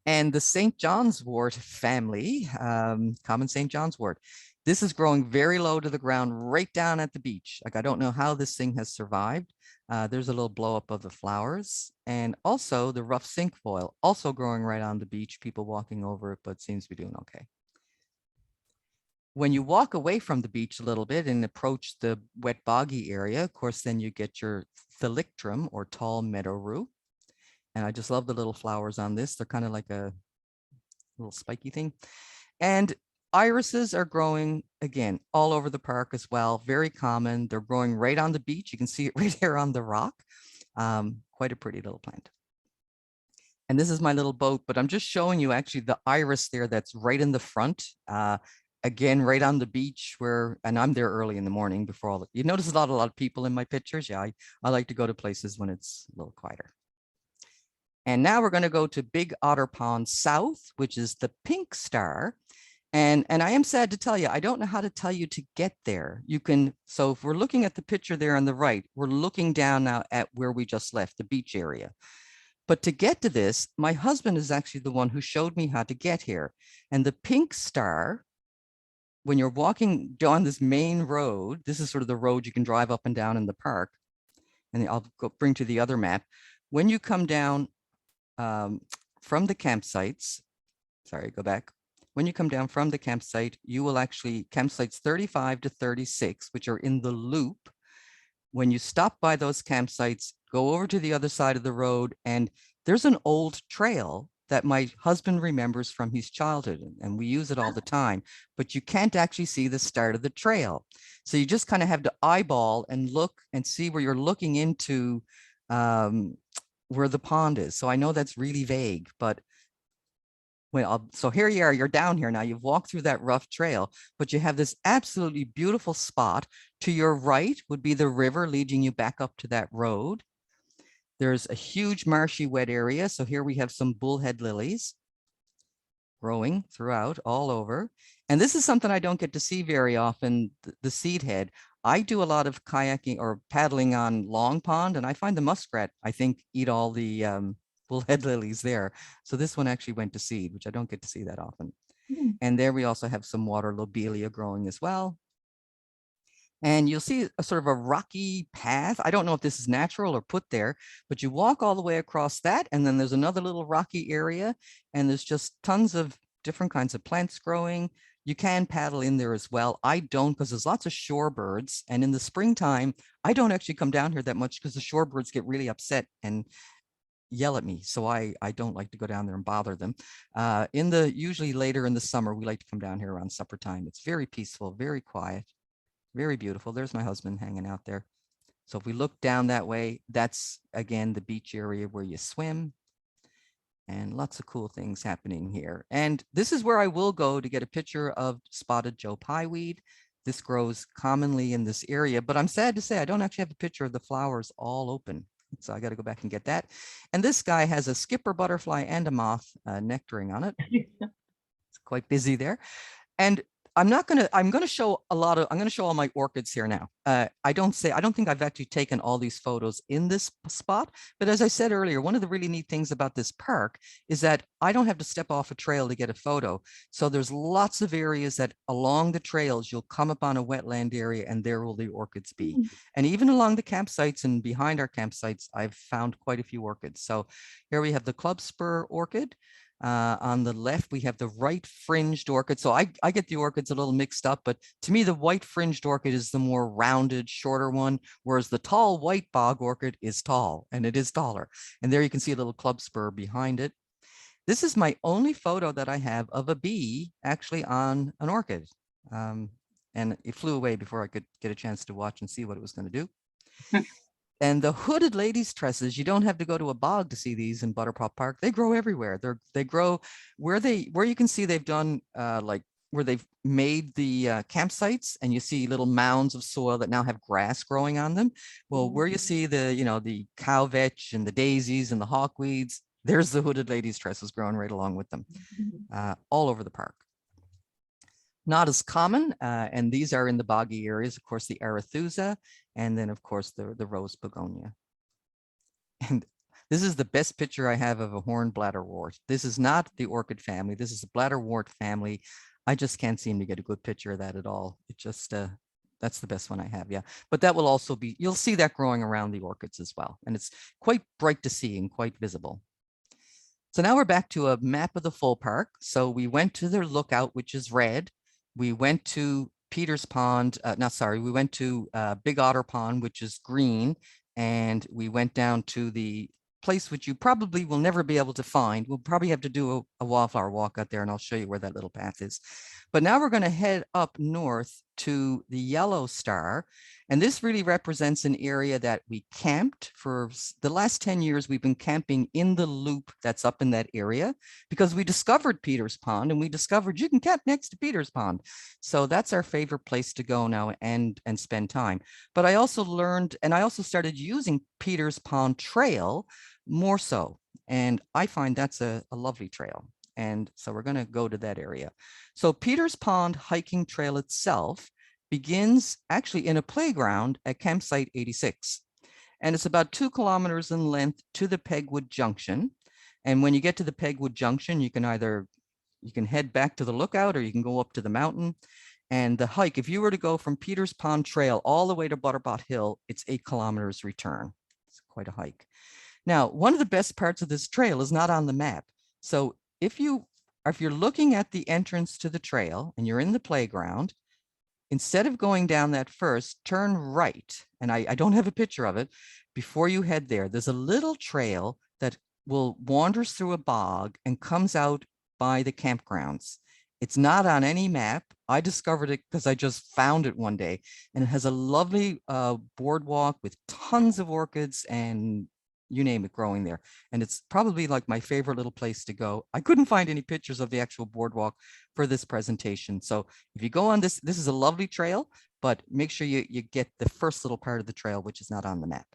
And the St. John's wort family, common St. John's wort, this is growing very low to the ground, right down at the beach. Like, I don't know how this thing has survived. There's a little blow up of the flowers, and also the rough cinquefoil, also growing right on the beach, people walking over it, but seems to be doing okay. When you walk away from the beach a little bit and approach the wet boggy area, of course, then you get your thalictrum or tall meadow rue. And I just love the little flowers on this. They're kind of like a little spiky thing. And irises are growing, again, all over the park as well. Very common. They're growing right on the beach. You can see it right here on the rock. Quite a pretty little plant. And this is my little boat, but I'm just showing you actually the iris there that's right in the front. Again, right on the beach where, and I'm there early in the morning before all, you notice a lot of people in my pictures. Yeah, I like to go to places when it's a little quieter. And now we're going to go to Big Otter Pond South, which is the Pink Star. And I am sad to tell you, I don't know how to tell you to get there. You can, so if we're looking at the picture there on the right, we're looking down now at where we just left, the beach area. But to get to this, my husband is actually the one who showed me how to get here. And the Pink Star, when you're walking down this main road, this is sort of the road you can drive up and down in the park. And I'll go bring to the other map. When you come down from the campsites, sorry, go back. When you come down from the campsite, you will actually, campsites 35 to 36, which are in the loop. When you stop by those campsites, go over to the other side of the road, and there's an old trail that my husband remembers from his childhood, and we use it all the time, but you can't actually see the start of the trail. So you just kind of have to eyeball and look and see where you're looking into where the pond is. So I know that's really vague, but well, so here you are, you're down here now, you've walked through that rough trail, but you have this absolutely beautiful spot. To your right would be the river leading you back up to that road. There's a huge marshy wet area. So here we have some bullhead lilies growing throughout all over. And this is something I don't get to see very often, the seed head. I do a lot of kayaking or paddling on Long Pond, and I find the muskrat, I think, eat all the bullhead lilies there. So this one actually went to seed, which I don't get to see that often. And there we also have some water lobelia growing as well. And you'll see a sort of a rocky path. I don't know if this is natural or put there, but you walk all the way across that, and then there's another little rocky area, and there's just tons of different kinds of plants growing. You can paddle in there as well. I don't, because there's lots of shorebirds, and in the springtime, I don't actually come down here that much because the shorebirds get really upset and yell at me. So I don't like to go down there and bother them. Usually later in the summer, we like to come down here around supper time. It's very peaceful, very quiet. Very beautiful. There's my husband hanging out there. So if we look down that way, that's again the beach area where you swim, and lots of cool things happening here. And this is where I will go to get a picture of spotted Joe pieweed. This grows commonly in this area, but I'm sad to say I don't actually have a picture of the flowers all open. So I got to go back and get that. And this guy has a skipper butterfly and a moth nectaring on it. It's quite busy there. And I'm going to show all my orchids here now. I don't think I've actually taken all these photos in this spot, but as I said earlier, one of the really neat things about this park is that I don't have to step off a trail to get a photo. So there's lots of areas that along the trails, you'll come upon a wetland area and there will the orchids be. And even along the campsites and behind our campsites, I've found quite a few orchids. So here we have the club spur orchid. On the left, we have the right fringed orchid. So I get the orchids a little mixed up, but to me, the white fringed orchid is the more rounded, shorter one, whereas the tall white bog orchid is tall, and it is taller. And there you can see a little club spur behind it. This is my only photo that I have of a bee actually on an orchid. And it flew away before I could get a chance to watch and see what it was going to do. And the hooded ladies tresses, you don't have to go to a bog to see these in Butterpot Park. They grow everywhere. They grow where you can see they've done like where they've made the campsites, and you see little mounds of soil that now have grass growing on them. Well, where you see the cow vetch and the daisies and the hawkweeds, there's the hooded ladies tresses growing right along with them, all over the park. Not as common, and these are in the boggy areas, of course, the Arethusa, and then, of course, the rose begonia. And this is the best picture I have of a horned bladderwort. This is not the orchid family. This is a bladderwort family. I just can't seem to get a good picture of that at all. It just, that's the best one I have, yeah. But that will also be, you'll see that growing around the orchids as well. And it's quite bright to see and quite visible. So now we're back to a map of the full park. So we went to their lookout, which is red. We went to Peter's Pond, we went to Big Otter Pond, which is green, and we went down to the place which you probably will never be able to find. We'll probably have to do a wildflower walk out there, and I'll show you where that little path is. But now we're going to head up north to the Yellow Star. And this really represents an area that we camped for the last 10 years. We've been camping in the loop that's up in that area because we discovered Peters Pond, and we discovered you can camp next to Peters Pond. So that's our favorite place to go now and spend time. But I also learned, and I also started using Peters Pond Trail more so. And I find that's a lovely trail. And so we're going to go to that area. So Peters Pond hiking trail itself begins actually in a playground at campsite 86. And it's about 2 kilometers in length to the Pegwood Junction. And when you get to the Pegwood Junction, you can head back to the lookout or you can go up to the mountain. And the hike, if you were to go from Peters Pond Trail all the way to Butterpot Hill, it's 8 kilometers return. It's quite a hike. Now, one of the best parts of this trail is not on the map. So if you're looking at the entrance to the trail and you're in the playground, instead of going down that first, turn right. And I don't have a picture of it. Before you head there, there's a little trail that wanders through a bog and comes out by the campgrounds. It's not on any map. I discovered it because I just found it one day, and it has a lovely boardwalk with tons of orchids and you name it growing there. And it's probably like my favorite little place to go. I couldn't find any pictures of the actual boardwalk for this presentation. So if you go on this is a lovely trail, but make sure you get the first little part of the trail, which is not on the map.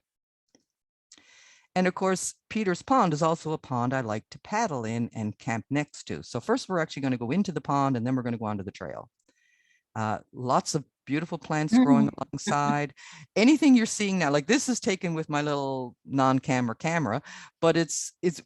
And of course, Peters Pond is also a pond I like to paddle in and camp next to. So first we're actually going to go into the pond and then we're going to go onto the trail. Lots of beautiful plants growing alongside. Anything you're seeing now, like this is taken with my little non-camera camera, but it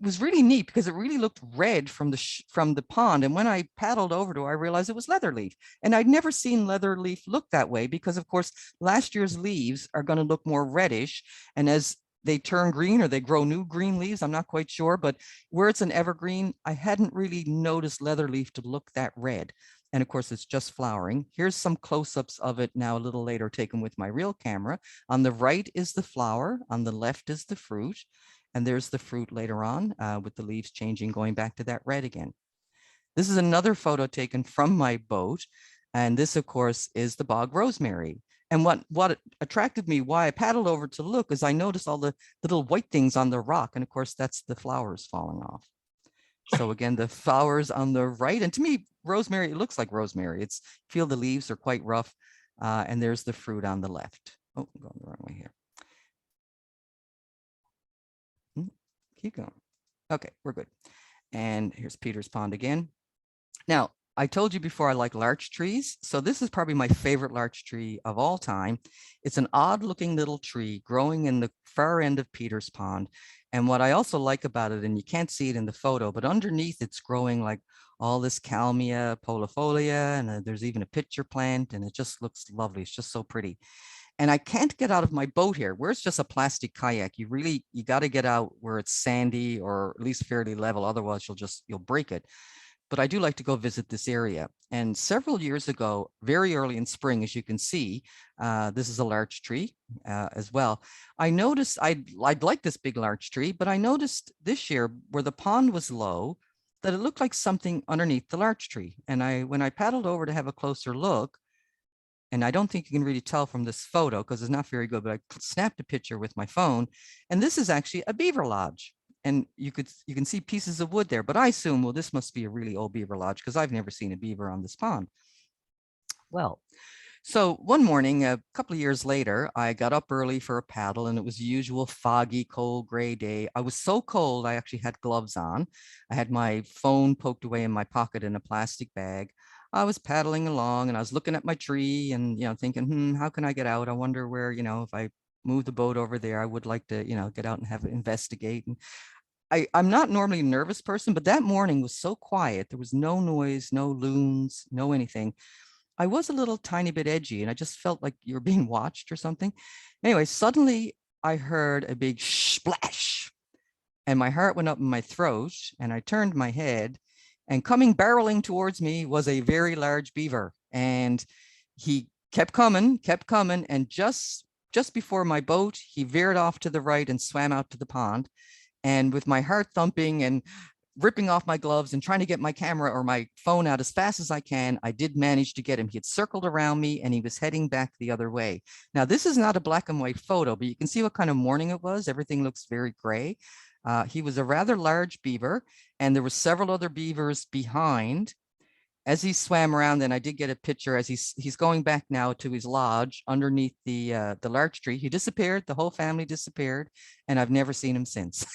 was really neat because it really looked red from the pond. And when I paddled over to it, I realized it was leatherleaf. And I'd never seen leatherleaf look that way because, of course, last year's leaves are going to look more reddish. And as they turn green or they grow new green leaves, I'm not quite sure, but where it's an evergreen, I hadn't really noticed leatherleaf to look that red. And of course, it's just flowering. Here's some close-ups of it now a little later taken with my real camera. On the right is the flower, on the left is the fruit, and there's the fruit later on with the leaves changing, going back to that red again. This is another photo taken from my boat, and this, of course, is the bog rosemary. And what attracted me, why I paddled over to look, is I noticed all the little white things on the rock, and of course, that's the flowers falling off. So again, the flowers on the right, and to me, rosemary, it looks like rosemary. Feel the leaves are quite rough, and there's the fruit on the left. Oh, I'm going the wrong way here. Keep going. Okay, we're good. And here's Peters Pond again. Now, I told you before I like larch trees. So this is probably my favorite larch tree of all time. It's an odd looking little tree growing in the far end of Peters Pond. And what I also like about it, and you can't see it in the photo, but underneath it's growing like all this Kalmia polifolia, and there's even a pitcher plant, and it just looks lovely. It's just so pretty. And I can't get out of my boat here, where it's just a plastic kayak. You got to get out where it's sandy or at least fairly level. Otherwise you'll break it. But I do like to go visit this area. And several years ago, very early in spring, as you can see, this is a larch tree as well. I noticed I'd like this big larch tree, but I noticed this year where the pond was low, that it looked like something underneath the larch tree. And when I paddled over to have a closer look, and I don't think you can really tell from this photo because it's not very good, but I snapped a picture with my phone. And this is actually a beaver lodge. And you can see pieces of wood there, but I assume, well, this must be a really old beaver lodge because I've never seen a beaver on this pond. Well, so one morning, a couple of years later, I got up early for a paddle, and it was the usual foggy, cold, gray day. I was so cold, I actually had gloves on. I had my phone poked away in my pocket in a plastic bag. I was paddling along and I was looking at my tree and, thinking, how can I get out? I wonder where, if I move the boat over there, I would like to, get out and have it investigate. And I'm not normally a nervous person, but that morning was so quiet. There was no noise, no loons, no anything. I was a little tiny bit edgy and I just felt like you were being watched or something. Anyway, suddenly I heard a big splash and my heart went up in my throat and I turned my head, and coming barreling towards me was a very large beaver. And he kept coming. And just before my boat, he veered off to the right and swam out to the pond. And with my heart thumping and ripping off my gloves and trying to get my camera or my phone out as fast as I can. I did manage to get him. He had circled around me and he was heading back the other way. Now, this is not a black and white photo, but you can see what kind of morning it was. Everything looks very gray. He was a rather large beaver, and there were several other beavers behind. As he swam around, then I did get a picture as he's going back now to his lodge underneath the larch tree. He disappeared, the whole family disappeared, and I've never seen him since.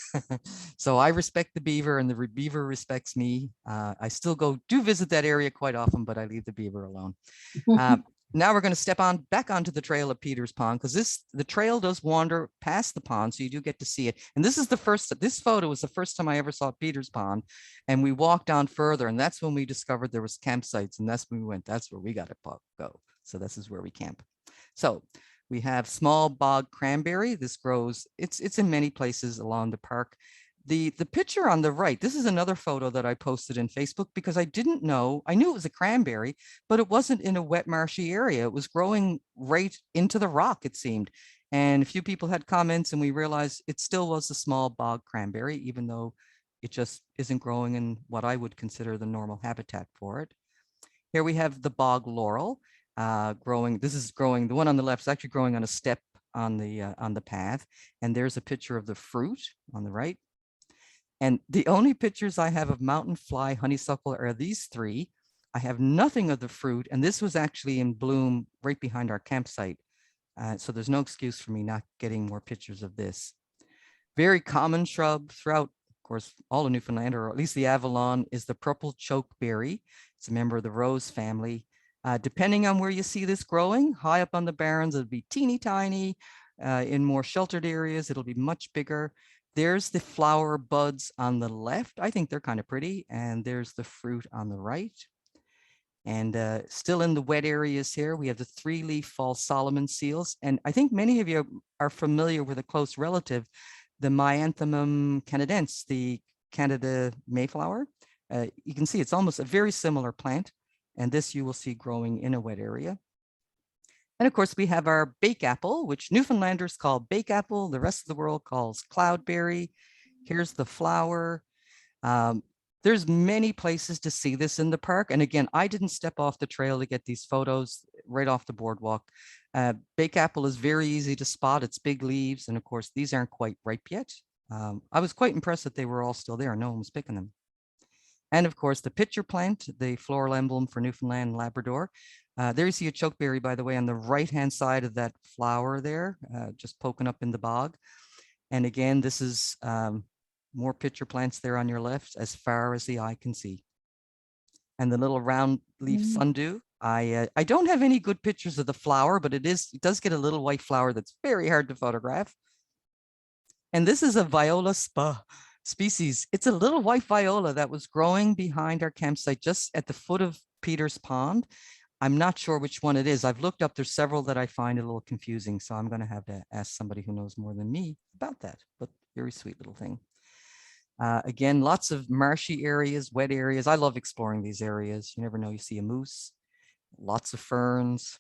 So I respect the beaver and the beaver respects me. I still do visit that area quite often, but I leave the beaver alone. Now we're going to step back onto the trail of Peter's Pond, because the trail does wander past the pond, so you do get to see it. And this photo was the first time I ever saw Peter's Pond, and we walked on further, and that's when we discovered there was campsites, and that's when we went, that's where we got to go. So this is where we camp. So we have small bog cranberry. This grows, it's in many places along the park. The picture on the right, this is another photo that I posted in Facebook because I didn't know, I knew it was a cranberry, but it wasn't in a wet marshy area. It was growing right into the rock, it seemed. And a few people had comments and we realized it still was a small bog cranberry, even though it just isn't growing in what I would consider the normal habitat for it. Here we have the bog laurel growing. This is growing, the one on the left is actually growing on a step on the path. And there's a picture of the fruit on the right. And the only pictures I have of mountain fly honeysuckle are these three. I have nothing of the fruit, and this was actually in bloom right behind our campsite. So there's no excuse for me not getting more pictures of this. Very common shrub throughout, of course, all of Newfoundland, or at least the Avalon, is the purple chokeberry. It's a member of the rose family. Depending on where you see this growing, high up on the barrens, it'll be teeny tiny. In more sheltered areas, it'll be much bigger. There's the flower buds on the left. I think they're kind of pretty. And there's the fruit on the right. And still in the wet areas here, we have the 3-leaf fall Solomon seals. And I think many of you are familiar with a close relative, the Myanthemum canadense, the Canada Mayflower. You can see it's almost a very similar plant. And this you will see growing in a wet area. And of course, we have our bake apple, which Newfoundlanders call bake apple. The rest of the world calls cloudberry. Here's the flower. There's many places to see this in the park. And again, I didn't step off the trail to get these photos right off the boardwalk. Bake apple is very easy to spot. It's big leaves. And of course, these aren't quite ripe yet. I was quite impressed that they were all still there. No one was picking them. And of course, the pitcher plant, the floral emblem for Newfoundland and Labrador. There you see a chokeberry, by the way, on the right-hand side of that flower there, just poking up in the bog. And again, this is more pitcher plants there on your left, as far as the eye can see. And the little round leaf sundew. I don't have any good pictures of the flower, but it does get a little white flower that's very hard to photograph. And this is a viola species. It's a little white viola that was growing behind our campsite, just at the foot of Peter's Pond. I'm not sure which one it is. I've looked up, there's several that I find a little confusing. So I'm going to have to ask somebody who knows more than me about that, but very sweet little thing. Again, lots of marshy areas, wet areas. I love exploring these areas. You never know, you see a moose, lots of ferns.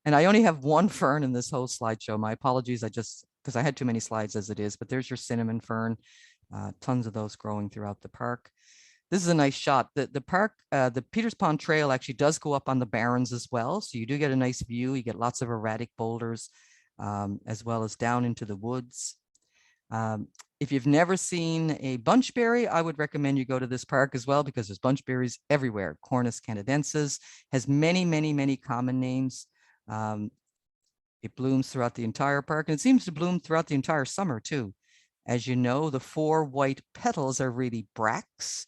And I only have one fern in this whole slideshow. My apologies, because I had too many slides as it is, but there's your cinnamon fern. Tons of those growing throughout the park. This is a nice shot. The park, the Peters Pond Trail actually does go up on the barrens as well. So you do get a nice view. You get lots of erratic boulders, as well as down into the woods. If you've never seen a bunchberry, I would recommend you go to this park as well, because there's bunchberries everywhere. Cornus canadensis has many, many, many common names. It blooms throughout the entire park, and it seems to bloom throughout the entire summer too. As you know, the 4 white petals are really bracts.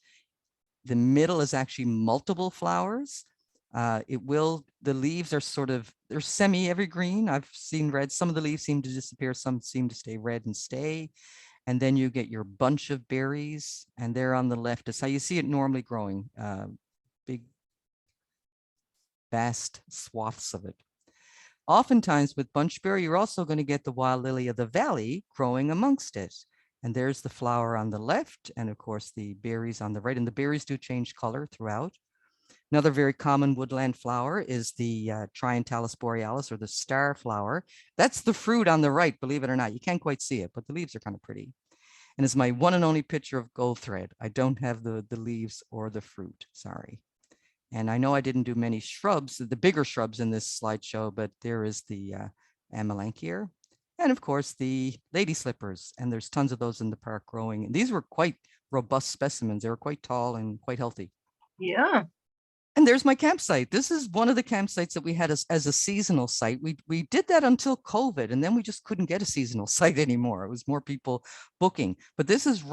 The middle is actually multiple flowers. The leaves are they're semi-evergreen. I've seen red. Some of the leaves seem to disappear. Some seem to stay red and stay. And then you get your bunch of berries. And there on the left is how you see it normally growing. Big, vast swaths of it. Oftentimes with bunchberry, you're also going to get the wild lily of the valley growing amongst it. And there's the flower on the left, and of course the berries on the right. And the berries do change color throughout. Another very common woodland flower is the Trientalis borealis, or the star flower. That's the fruit on the right, believe it or not. You can't quite see it, but the leaves are kind of pretty. And it's my one and only picture of gold thread. I don't have the leaves or the fruit, sorry. And I know I didn't do many shrubs, the bigger shrubs in this slideshow, but there is the amelanchier. And of course, the lady slippers. And there's tons of those in the park growing. And these were quite robust specimens. They were quite tall and quite healthy. Yeah. And there's my campsite. This is one of the campsites that we had as a seasonal site. We did that until COVID, and then we just couldn't get a seasonal site anymore. It was more people booking. But this is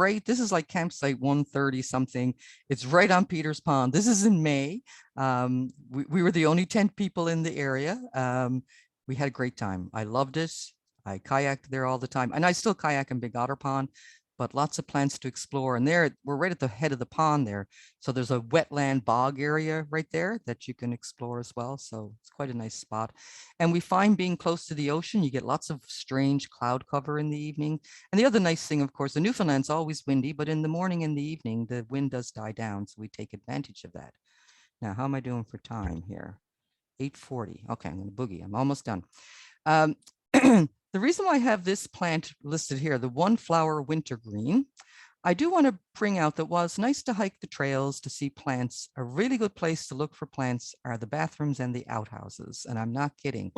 like campsite 130 something. It's right on Peters Pond. This is in May. We were the only 10 people in the area. We had a great time. I loved it. I kayaked there all the time, and I still kayak in Big Otter Pond. But lots of plants to explore. And there, we're right at the head of the pond there. So there's a wetland bog area right there that you can explore as well. So it's quite a nice spot. And we find being close to the ocean, you get lots of strange cloud cover in the evening. And the other nice thing, of course, the Newfoundland's always windy, but in the morning and the evening, the wind does die down. So we take advantage of that. Now, how am I doing for time here? 8:40. Okay, I'm going to boogie. I'm almost done. The reason why I have this plant listed here, the one flower wintergreen, I do want to bring out that while it's nice to hike the trails to see plants, a really good place to look for plants are the bathrooms and the outhouses. And I'm not kidding.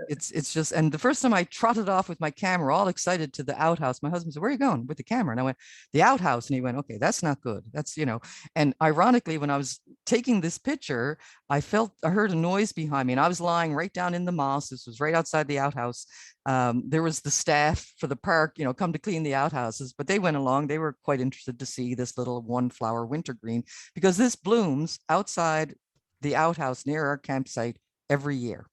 It's just, and the first time I trotted off with my camera, all excited to the outhouse, my husband said, "Where are you going with the camera?" And I went, "The outhouse." And he went, "Okay, that's not good. That's, you know," and ironically, when I was taking this picture, I heard a noise behind me, and I was lying right down in the moss. This was right outside the outhouse. There was the staff for the park, you know, come to clean the outhouses, but they went along. They were quite interested to see this little one flower wintergreen because this blooms outside the outhouse near our campsite every year.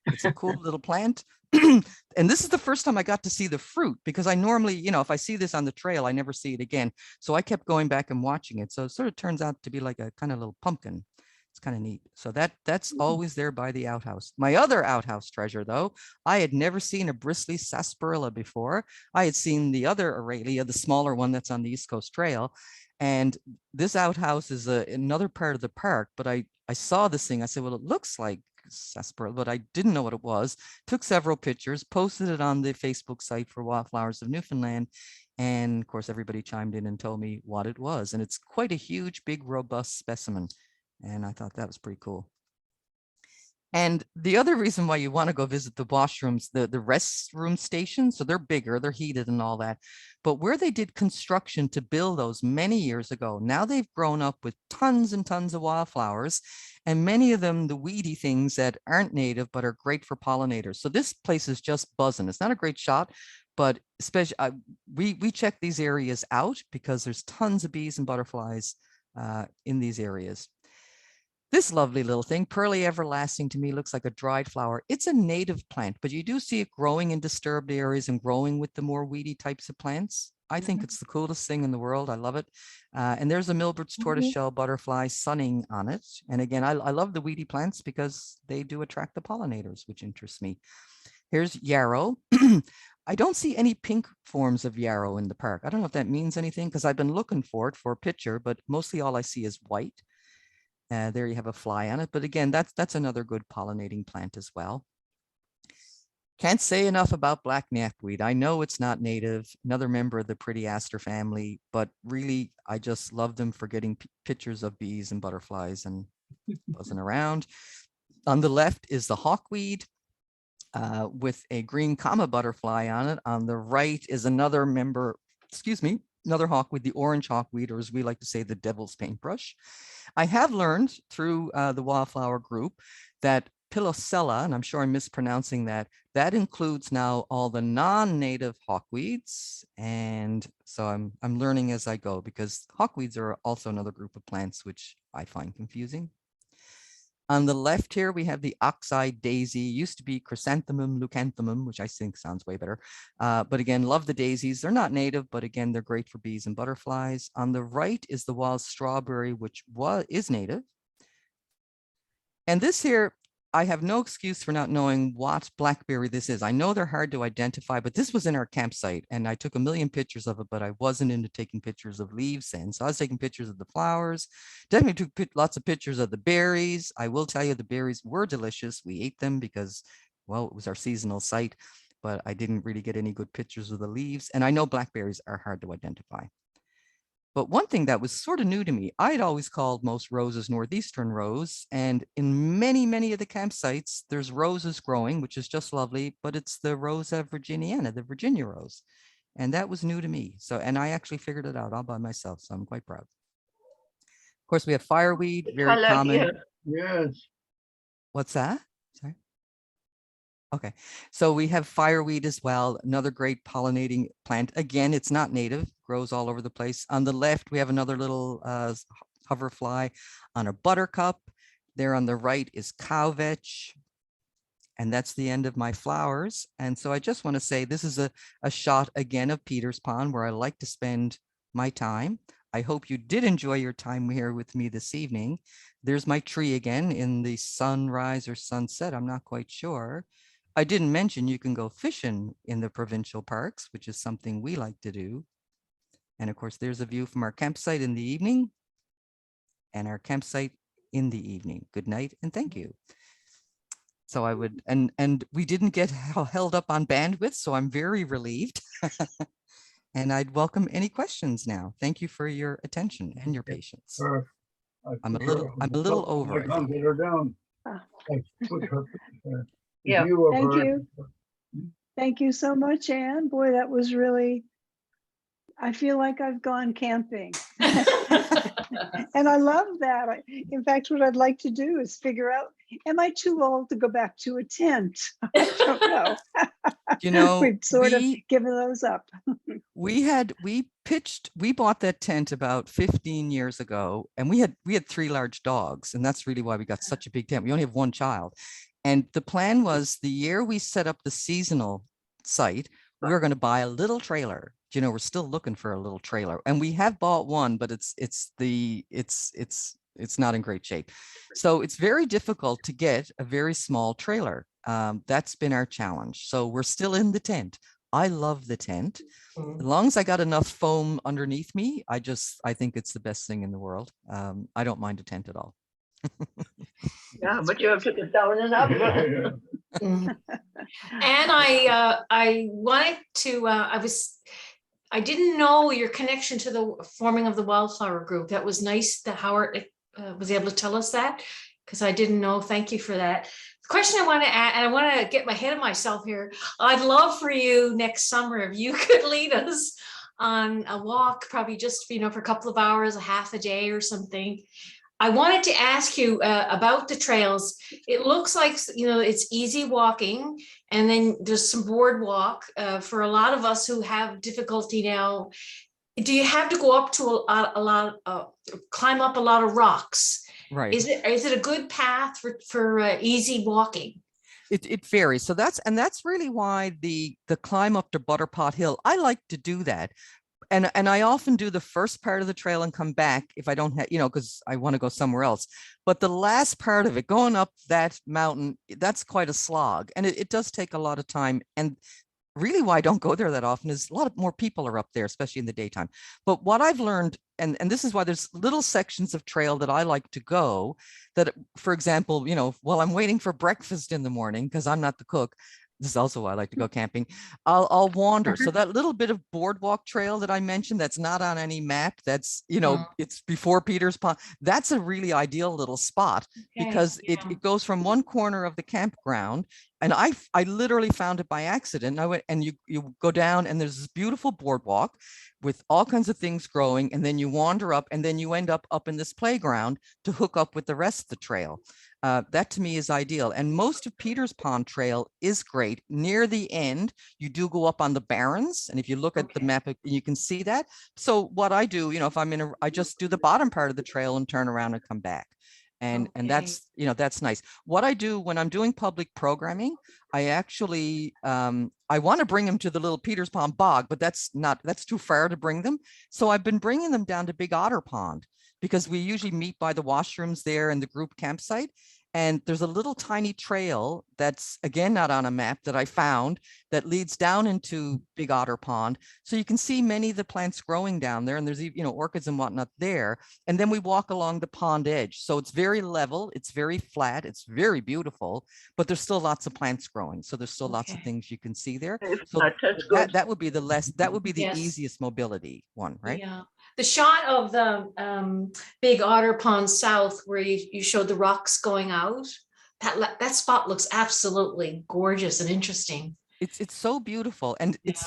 It's a cool little plant. And this is the first time I got to see the fruit because I normally, you know, if I see this on the trail, I never see it again. So I kept going back and watching it. So it sort of turns out to be like a kind of little pumpkin. It's kind of neat. So that's always there by the outhouse. My other outhouse treasure, though, I had never seen a bristly sarsaparilla before. I had seen the other Aurelia, the smaller one that's on the East Coast Trail. And this outhouse is another part of the park. But I saw this thing. I said, well, it looks like sarsaparilla, but I didn't know what it was. Took several pictures, posted it on the Facebook site for Wildflowers of Newfoundland. And of course, everybody chimed in and told me what it was. And it's quite a huge, big, robust specimen. And I thought that was pretty cool. And the other reason why you want to go visit the washrooms, the restroom stations, so they're bigger, they're heated and all that. But where they did construction to build those many years ago, now they've grown up with tons and tons of wildflowers, and many of them, the weedy things that aren't native, but are great for pollinators. So this place is just buzzing. It's not a great shot, but especially we check these areas out because there's tons of bees and butterflies in these areas. This lovely little thing, Pearly Everlasting, to me looks like a dried flower. It's a native plant, but you do see it growing in disturbed areas and growing with the more weedy types of plants. I think it's the coolest thing in the world. I love it. And there's a Milbert's tortoiseshell butterfly sunning on it. And again, I love the weedy plants because they do attract the pollinators, which interests me. Here's yarrow. I don't see any pink forms of yarrow in the park. I don't know if that means anything because I've been looking for it for a picture, but mostly all I see is white. There you have a fly on it. But again, that's another good pollinating plant as well. Can't say enough about black knapweed. I know it's not native, another member of the pretty aster family, but really, I just love them for getting pictures of bees and butterflies and buzzing around. On the left is the hawkweed with a green comma butterfly on it. On the right is another member, another hawkweed, the orange hawkweed, or as we like to say, the devil's paintbrush. I have learned through the Wildflower group that Pilosella, and I'm sure I'm mispronouncing that, that includes now all the non-native hawkweeds. And so I'm learning as I go because hawkweeds are also another group of plants which I find confusing. On the left here, we have the ox-eyed daisy, used to be chrysanthemum leucanthemum, which I think sounds way better. But again, love the daisies. They're not native, but again, they're great for bees and butterflies. On the right is the wild strawberry, which is native. And this here, I have no excuse for not knowing what blackberry this is. I know they're hard to identify, but this was in our campsite and I took a million pictures of it, but I wasn't into taking pictures of leaves then. So I was taking pictures of the flowers, definitely took lots of pictures of the berries. I will tell you the berries were delicious. We ate them because, well, it was our seasonal site. but I didn't really get any good pictures of the leaves. And I know blackberries are hard to identify. But one thing that was sort of new to me, I'd always called most roses northeastern rose. And in many, many of the campsites, there's roses growing, which is just lovely, but it's the Rosa virginiana, the Virginia rose. And that was new to me. So, and I actually figured it out all by myself. So I'm quite proud. Of course, we have fireweed, very Color, common. yeah. Yes. What's that? Sorry. Okay, so we have fireweed as well, another great pollinating plant. Again, it's not native, grows all over the place. On the left, we have another little hoverfly on a buttercup. There on the right is cowvetch. And that's the end of my flowers. And so I just want to say this is a shot again of Peter's Pond where I like to spend my time. I hope you did enjoy your time here with me this evening. There's my tree again in the sunrise or sunset. I'm not quite sure. I didn't mention you can go fishing in the provincial parks, which is something we like to do. And of course, there's a view from our campsite in the evening and our campsite in the evening. Good night and thank you. So I would, and we didn't get held up on bandwidth, so I'm very relieved. And I'd welcome any questions now. Thank you for your attention and your patience. I'm a little over. I can't get her down. Ah. I put her, Yeah. view of Thank her- you. Thank you so much, Anne. Boy, that was really, I feel like I've gone camping. And I love that. In fact, what I'd like to do is figure out, am I too old to go back to a tent? I don't know. You know, We've sort of we- given those up. we bought that tent about 15 years ago, and we had 3 large dogs, and that's really why we got such a big tent. We only have 1 child. And the plan was the year we set up the seasonal site, we were going to buy a little trailer. You know, we're still looking for a little trailer, and we have bought one, but it's not in great shape. So it's very difficult to get a very small trailer. That's been our challenge. So we're still in the tent. I love the tent. As long as I got enough foam underneath me, I think it's the best thing in the world. I don't mind a tent at all. Yeah, but you have to get down and up. And I wanted to, I didn't know your connection to the forming of the Wildflower group. That was nice that Howard was able to tell us that, because I didn't know. Thank you for that. The question I want to add, and I want to get my head of myself here. I'd love for you next summer if you could lead us on a walk, probably just, for a couple of hours, a half a day or something. I wanted to ask you about the trails. It looks like, it's easy walking, and then there's some boardwalk for a lot of us who have difficulty now. Do you have to go up to climb up a lot of rocks? Right. Is it a good path for easy walking? It varies. So that's really why the climb up to Butterpot Hill, I like to do that. And I often do the first part of the trail and come back if I don't have, because I want to go somewhere else. But the last part of it, going up that mountain, that's quite a slog. And it does take a lot of time. And really why I don't go there that often is a lot more people are up there, especially in the daytime. But what I've learned, and this is why there's little sections of trail that I like to go, that, for example, while I'm waiting for breakfast in the morning, because I'm not the cook, this is also why I like to go camping, I'll wander. So that little bit of boardwalk trail that I mentioned, that's not on any map, that's, it's before Peter's Pond, that's a really ideal little spot, because it goes from one corner of the campground. And I literally found it by accident. I went, and you go down, and there's this beautiful boardwalk with all kinds of things growing, and then you wander up, and then you end up in this playground to hook up with the rest of the trail. That to me is ideal. And most of Peter's Pond Trail is great. Near the end, you do go up on the barrens. And if you look at the map, you can see that. So what I do, if I'm I just do the bottom part of the trail and turn around and come back. And that's, that's nice. What I do when I'm doing public programming, I actually, I want to bring them to the little Peters Pond Bog, but that's too far to bring them. So I've been bringing them down to Big Otter Pond, because we usually meet by the washrooms there in the group campsite. And there's a little tiny trail that's, again, not on a map, that I found that leads down into Big Otter Pond. So you can see many of the plants growing down there, and there's, you know, orchids and whatnot there. And then we walk along the pond edge. So it's very level, it's very flat, it's very beautiful, but there's still lots of plants growing. So there's still lots of Okay. things you can see there. If So not, that's good. that would be that would be the Yes. easiest mobility one, right? Yeah. The shot of the Big Otter Pond South, where you showed the rocks going out, that spot looks absolutely gorgeous and interesting. It's so beautiful. And Yeah. it's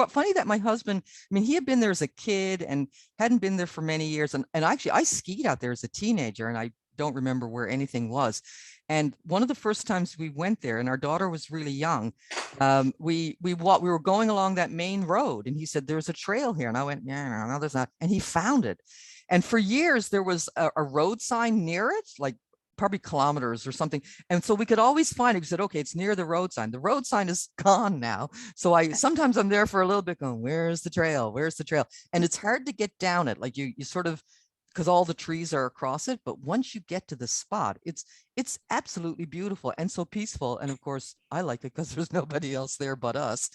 funny that my husband, I mean, he had been there as a kid and hadn't been there for many years. And actually I skied out there as a teenager, and I don't remember where anything was. And one of the first times we went there, and our daughter was really young, we were going along that main road, and he said, "There's a trail here." And I went, "Yeah, no, there's not." And he found it. And for years there was a road sign near it, like probably kilometers or something. And so we could always find it. We said, okay, it's near the road sign. The road sign is gone now. So sometimes I'm there for a little bit going, where's the trail? Where's the trail? And it's hard to get down it. Like you sort of, because all the trees are across it. But once you get to the spot, it's absolutely beautiful and so peaceful. And of course, I like it because there's nobody else there but us.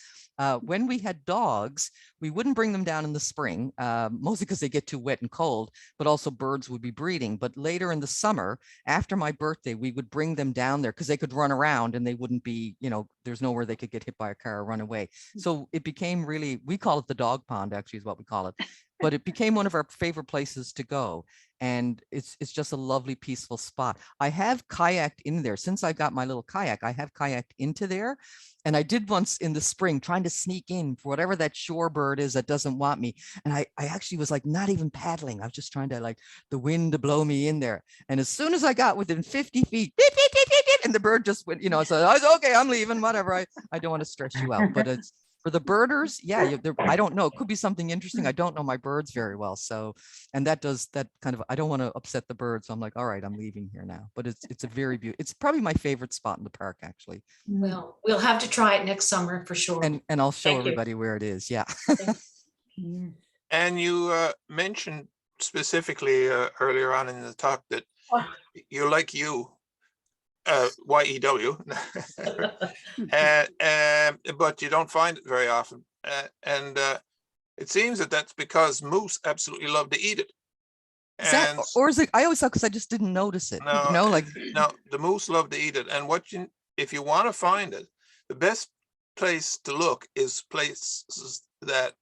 When we had dogs, we wouldn't bring them down in the spring, mostly because they get too wet and cold, but also birds would be breeding. But later in the summer, after my birthday, we would bring them down there because they could run around and they wouldn't be, you know, there's nowhere they could get hit by a car or run away. So it became really, we call it the dog pond, actually is what we call it. But it became one of our favorite places to go. And it's just a lovely, peaceful spot. I have kayaked in there. Since I got my little kayak, I have kayaked into there. And I did once in the spring, trying to sneak in for whatever that shorebird is that doesn't want me. And I actually was like, not even paddling. I was just trying to like the wind to blow me in there. And as soon as I got within 50 feet, beep, beep, beep, beep, beep, and the bird just went, you know, so I was, okay, I'm leaving, whatever. I don't want to stress you out, but it's, for the birders, yeah, I don't know. It could be something interesting. I don't know my birds very well. So, and that kind of, I don't want to upset the birds. So I'm like, all right, I'm leaving here now. But it's a very beautiful, it's probably my favorite spot in the park, actually. Well, we'll have to try it next summer for sure. And I'll show Thank you. everybody where it is. Yeah. Yes. And you mentioned specifically earlier on in the talk that you like YEW, but you don't find it very often. And it seems that that's because moose absolutely love to eat it. Is that, And or is it, I always thought, because I just didn't notice it, no, you know, like, no, the moose love to eat it. And if you want to find it, the best place to look is places that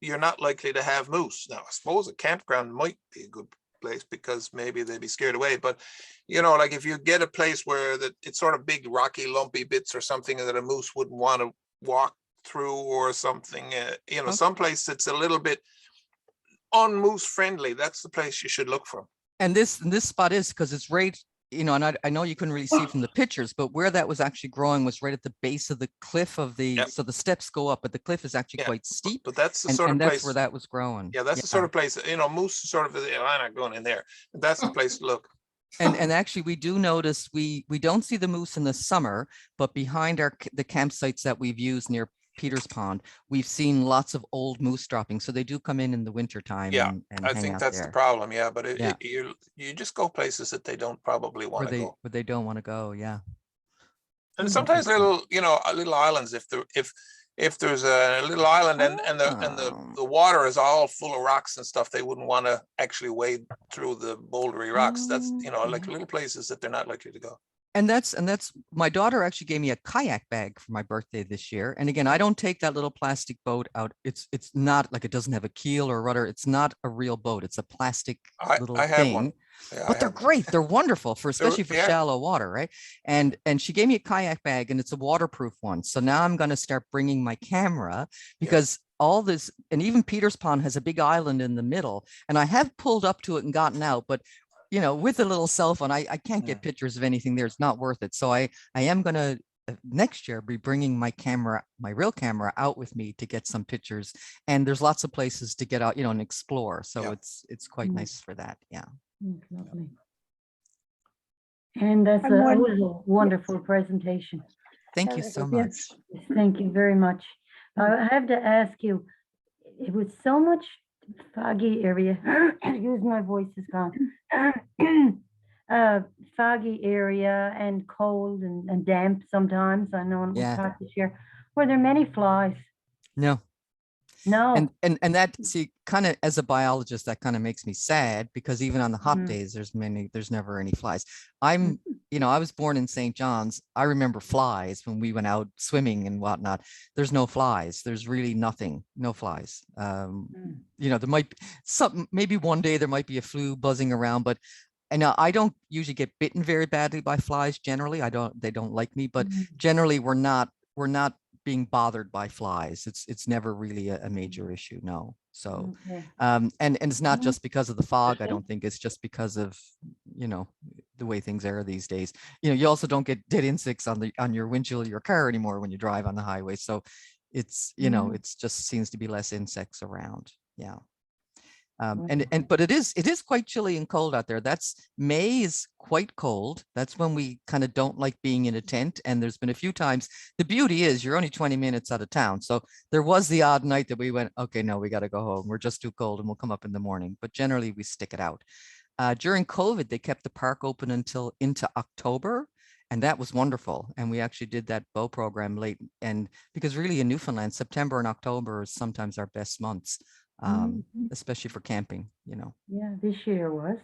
you're not likely to have moose. Now, I suppose a campground might be a good place because maybe they'd be scared away, but you know, like if you get a place where it's sort of big rocky lumpy bits or something that a moose wouldn't want to walk through or something, you know, someplace that's a little bit unmoose friendly, that's the place you should look for. and this spot is because it's right, you know, and I know you couldn't really see from the pictures, but where that was actually growing was right at the base of the cliff of the, Yep. so the steps go up, but the cliff is actually Yeah, quite steep. But that's the And, sort of that's place where that was growing. Yeah, that's the sort of place, you know, moose sort of, I'm not going in there. That's the place to look. And actually we do notice we don't see the moose in the summer, but behind the campsites that we've used near Peters Pond, we've seen lots of old moose dropping. So they do come in the winter time. Yeah, and I hang think out that's there, the problem. Yeah, but Yeah. you just go places that they don't probably want to go. where they don't want to go. Yeah. And sometimes little islands, if there's a little island and the water is all full of rocks and stuff, they wouldn't want to actually wade through the bouldery rocks. That's, you know, like little places that they're not likely to go. And that's my daughter actually gave me a kayak bag for my birthday this year. And again, I don't take that little plastic boat out. It's not like, it doesn't have a keel or rudder. It's not a real boat. It's a plastic little I have thing. one. Yeah, But they're great. They're wonderful for, especially for yeah. shallow water, right? And she gave me a kayak bag, and it's a waterproof one. So now I'm going to start bringing my camera, because all this, and even Peters Pond has a big island in the middle, and I have pulled up to it and gotten out, but you know, with a little cell phone, I can't get pictures of anything there. It's not worth it. So I am going to next year be bringing my real camera out with me to get some pictures. And there's lots of places to get out, you know, and explore. So it's quite nice for that. Yeah. Lovely. And that's I'm was a wonderful presentation. Thank you so much. Yes. Thank you very much. I have to ask you, it was so much foggy area. Excuse my voice is gone. foggy area and cold and damp sometimes. I know it was Yeah. hot this year. Were there many flies? No. No. And that, see, kind of as a biologist, that kind of makes me sad, because even on the hot Mm. days, there's never any flies. I was born in St. John's. I remember flies when we went out swimming and whatnot. There's no flies. There's really nothing, no flies. There might be something, maybe one day there might be a flu buzzing around, but and I don't usually get bitten very badly by flies. Generally, they don't like me, but generally we're not being bothered by flies. It's never really a major issue. No. So, Okay. and it's not just because of the fog. I don't think it's just because of, the way things are these days. You also don't get dead insects on your windshield of your car anymore when you drive on the highway. So it's, it's just seems to be less insects around. Yeah. But it is quite chilly and cold out there. May is quite cold. That's when we kind of don't like being in a tent. And there's been a few times. The beauty is you're only 20 minutes out of town. So there was the odd night that we went, okay, no, we got to go home. We're just too cold and we'll come up in the morning. But generally we stick it out. During COVID, they kept the park open until into October. And that was wonderful. And we actually did that bow program late. And because really in Newfoundland, September and October is sometimes our best months. Especially for camping, Yeah, this year was.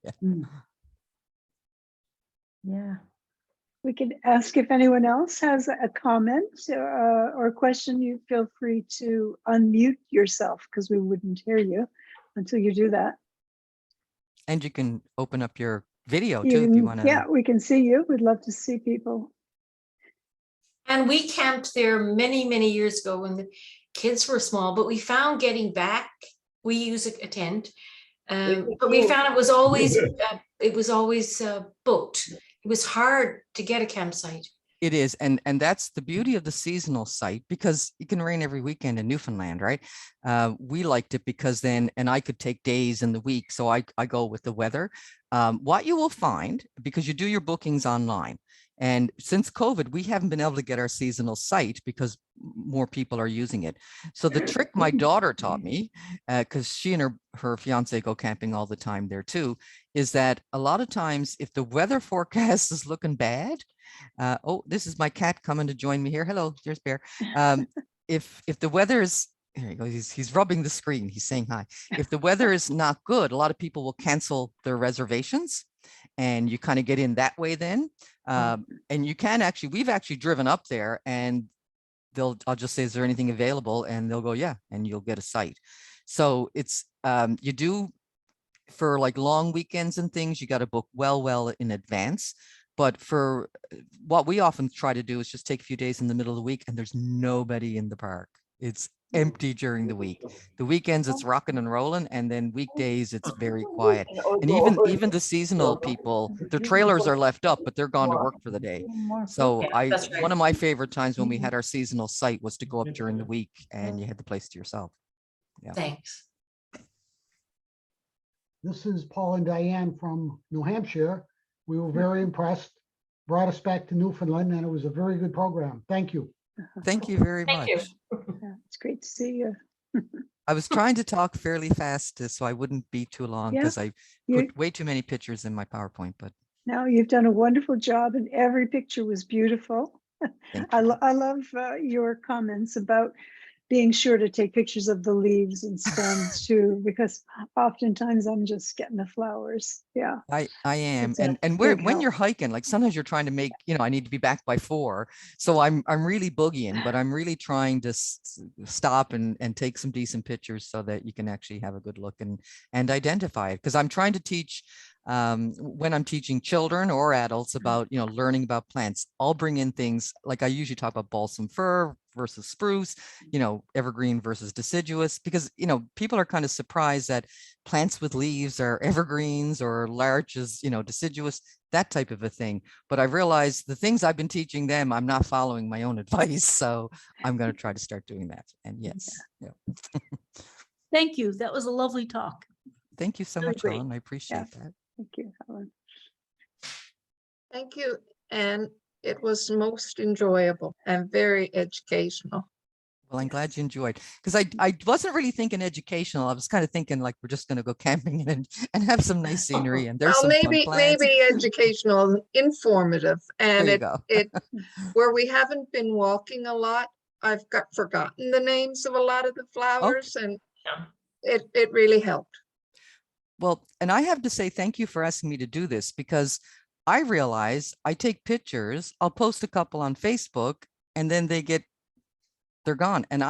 Yeah. Yeah. We could ask if anyone else has a comment or question. You feel free to unmute yourself, because we wouldn't hear you until you do that. And you can open up your video too if you want to. Yeah, we can see you. We'd love to see people. And we camped there many, many years ago when the kids were small, but we found getting back, we use a tent, but we found it was always booked. It was hard to get a campsite. It is. And that's the beauty of the seasonal site, because it can rain every weekend in Newfoundland, right? We liked it because then, and I could take days in the week. So I go with the weather. What you will find, because you do your bookings online, and since COVID, we haven't been able to get our seasonal site because more people are using it. So the trick my daughter taught me, because she and her fiance go camping all the time there too, is that a lot of times if the weather forecast is looking bad, this is my cat coming to join me here. Hello, there's Bear. If the weather is, here he goes, he's rubbing the screen, he's saying hi. If the weather is not good, a lot of people will cancel their reservations, and you kind of get in that way then. And you can actually, we've actually driven up there, and I'll just say, is there anything available? And they'll go, yeah, and you'll get a site. So it's, you do, for like long weekends and things, you got to book well in advance. But for what we often try to do is just take a few days in the middle of the week, and there's nobody in the park. It's empty during the week. The weekends it's rocking and rolling, and then weekdays it's very quiet. And even the seasonal people, their trailers are left up, but they're gone to work for the day. So That's right. one of my favorite times when we had our seasonal site was to go up during the week, and you had the place to yourself. Yeah. Thanks. This is Paul and Diane from New Hampshire. We were very impressed, brought us back to Newfoundland, and it was a very good program. Thank you. Thank you very Thank much. you. Yeah, it's great to see you. I was trying to talk fairly fast so I wouldn't be too long, Yeah, because I you- put way too many pictures in my PowerPoint, but No, you've done a wonderful job, and every picture was beautiful. thank I, you. I love your comments about being sure to take pictures of the leaves and stems too, because oftentimes I'm just getting the flowers. Yeah. I am. It's a And big when you're help. hiking, like sometimes you're trying to make, I need to be back by 4. So I'm really boogieing, but I'm really trying to stop and take some decent pictures so that you can actually have a good look and identify it. Because I'm trying to teach, when I'm teaching children or adults about, learning about plants, I'll bring in things like I usually talk about balsam fir versus spruce, evergreen versus deciduous, because, people are kind of surprised that plants with leaves are evergreens or larches, deciduous, that type of a thing. But I realized the things I've been teaching them, I'm not following my own advice. So I'm going to try to start doing that. And yes. Yeah. Thank you. That was a lovely talk. Thank you so Really much, great. Helen. I appreciate that. Thank you, Helen. Thank you. And it was most enjoyable and very educational. Well, I'm glad you enjoyed, because I wasn't really thinking educational. I was kind of thinking like we're just going to go camping and have some nice scenery, and there's Well, some fun maybe, plans. maybe educational, informative, There and you go. where we haven't been walking a lot, I've forgotten the names of a lot of the flowers, and Yeah. it really helped. Well, and I have to say thank you for asking me to do this, because I realize I take pictures, I'll post a couple on Facebook, and then they're gone. And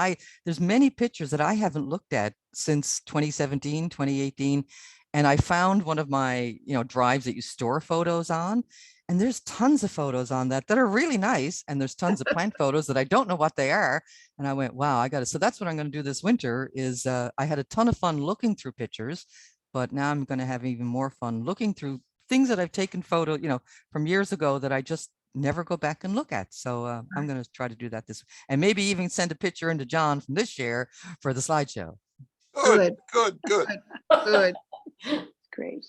there's many pictures that I haven't looked at since 2017, 2018. And I found one of my, drives that you store photos on. And there's tons of photos on that are really nice. And there's tons of plant photos that I don't know what they are. And I went, wow, so that's what I'm going to do this winter is I had a ton of fun looking through pictures, but now I'm going to have even more fun looking through things that I've taken photo, from years ago that I just never go back and look at. So I'm going to try to do that and maybe even send a picture into John from this year for the slideshow. Good, good, good. Good. Great.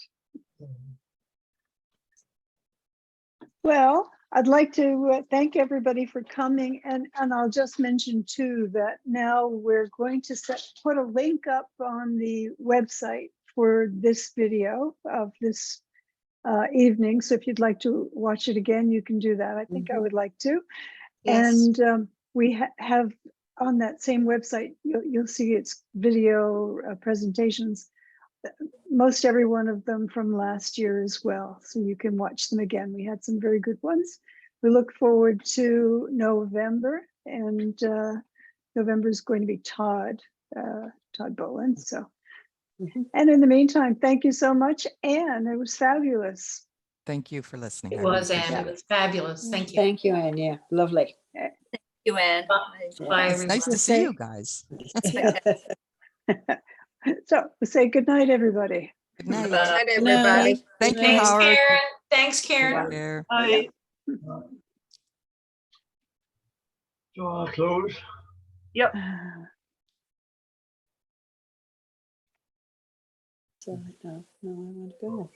Well, I'd like to thank everybody for coming, and I'll just mention too that now we're going to put a link up on the website for this video of this evening. So if you'd like to watch it again, you can do that. I think I would like to. Yes. And we have on that same website, you'll see its video presentations, most every one of them from last year as well. So you can watch them again. We had some very good ones. We look forward to November, and November is going to be Todd Bowen. So, and in the meantime, thank you so much, Anne. It was fabulous. Thank you for listening. It I really was, Anne. appreciate It was fabulous. Thank you. Thank you, Anne. Yeah, lovely. You, Anne. Bye, It's nice to everyone. see you guys. So we'll say good night, everybody. Good night. Good night, everybody. Thank you, Thanks, Howard. Karen. Thanks, Karen. Take care. Bye. Close. So, no, I want to go.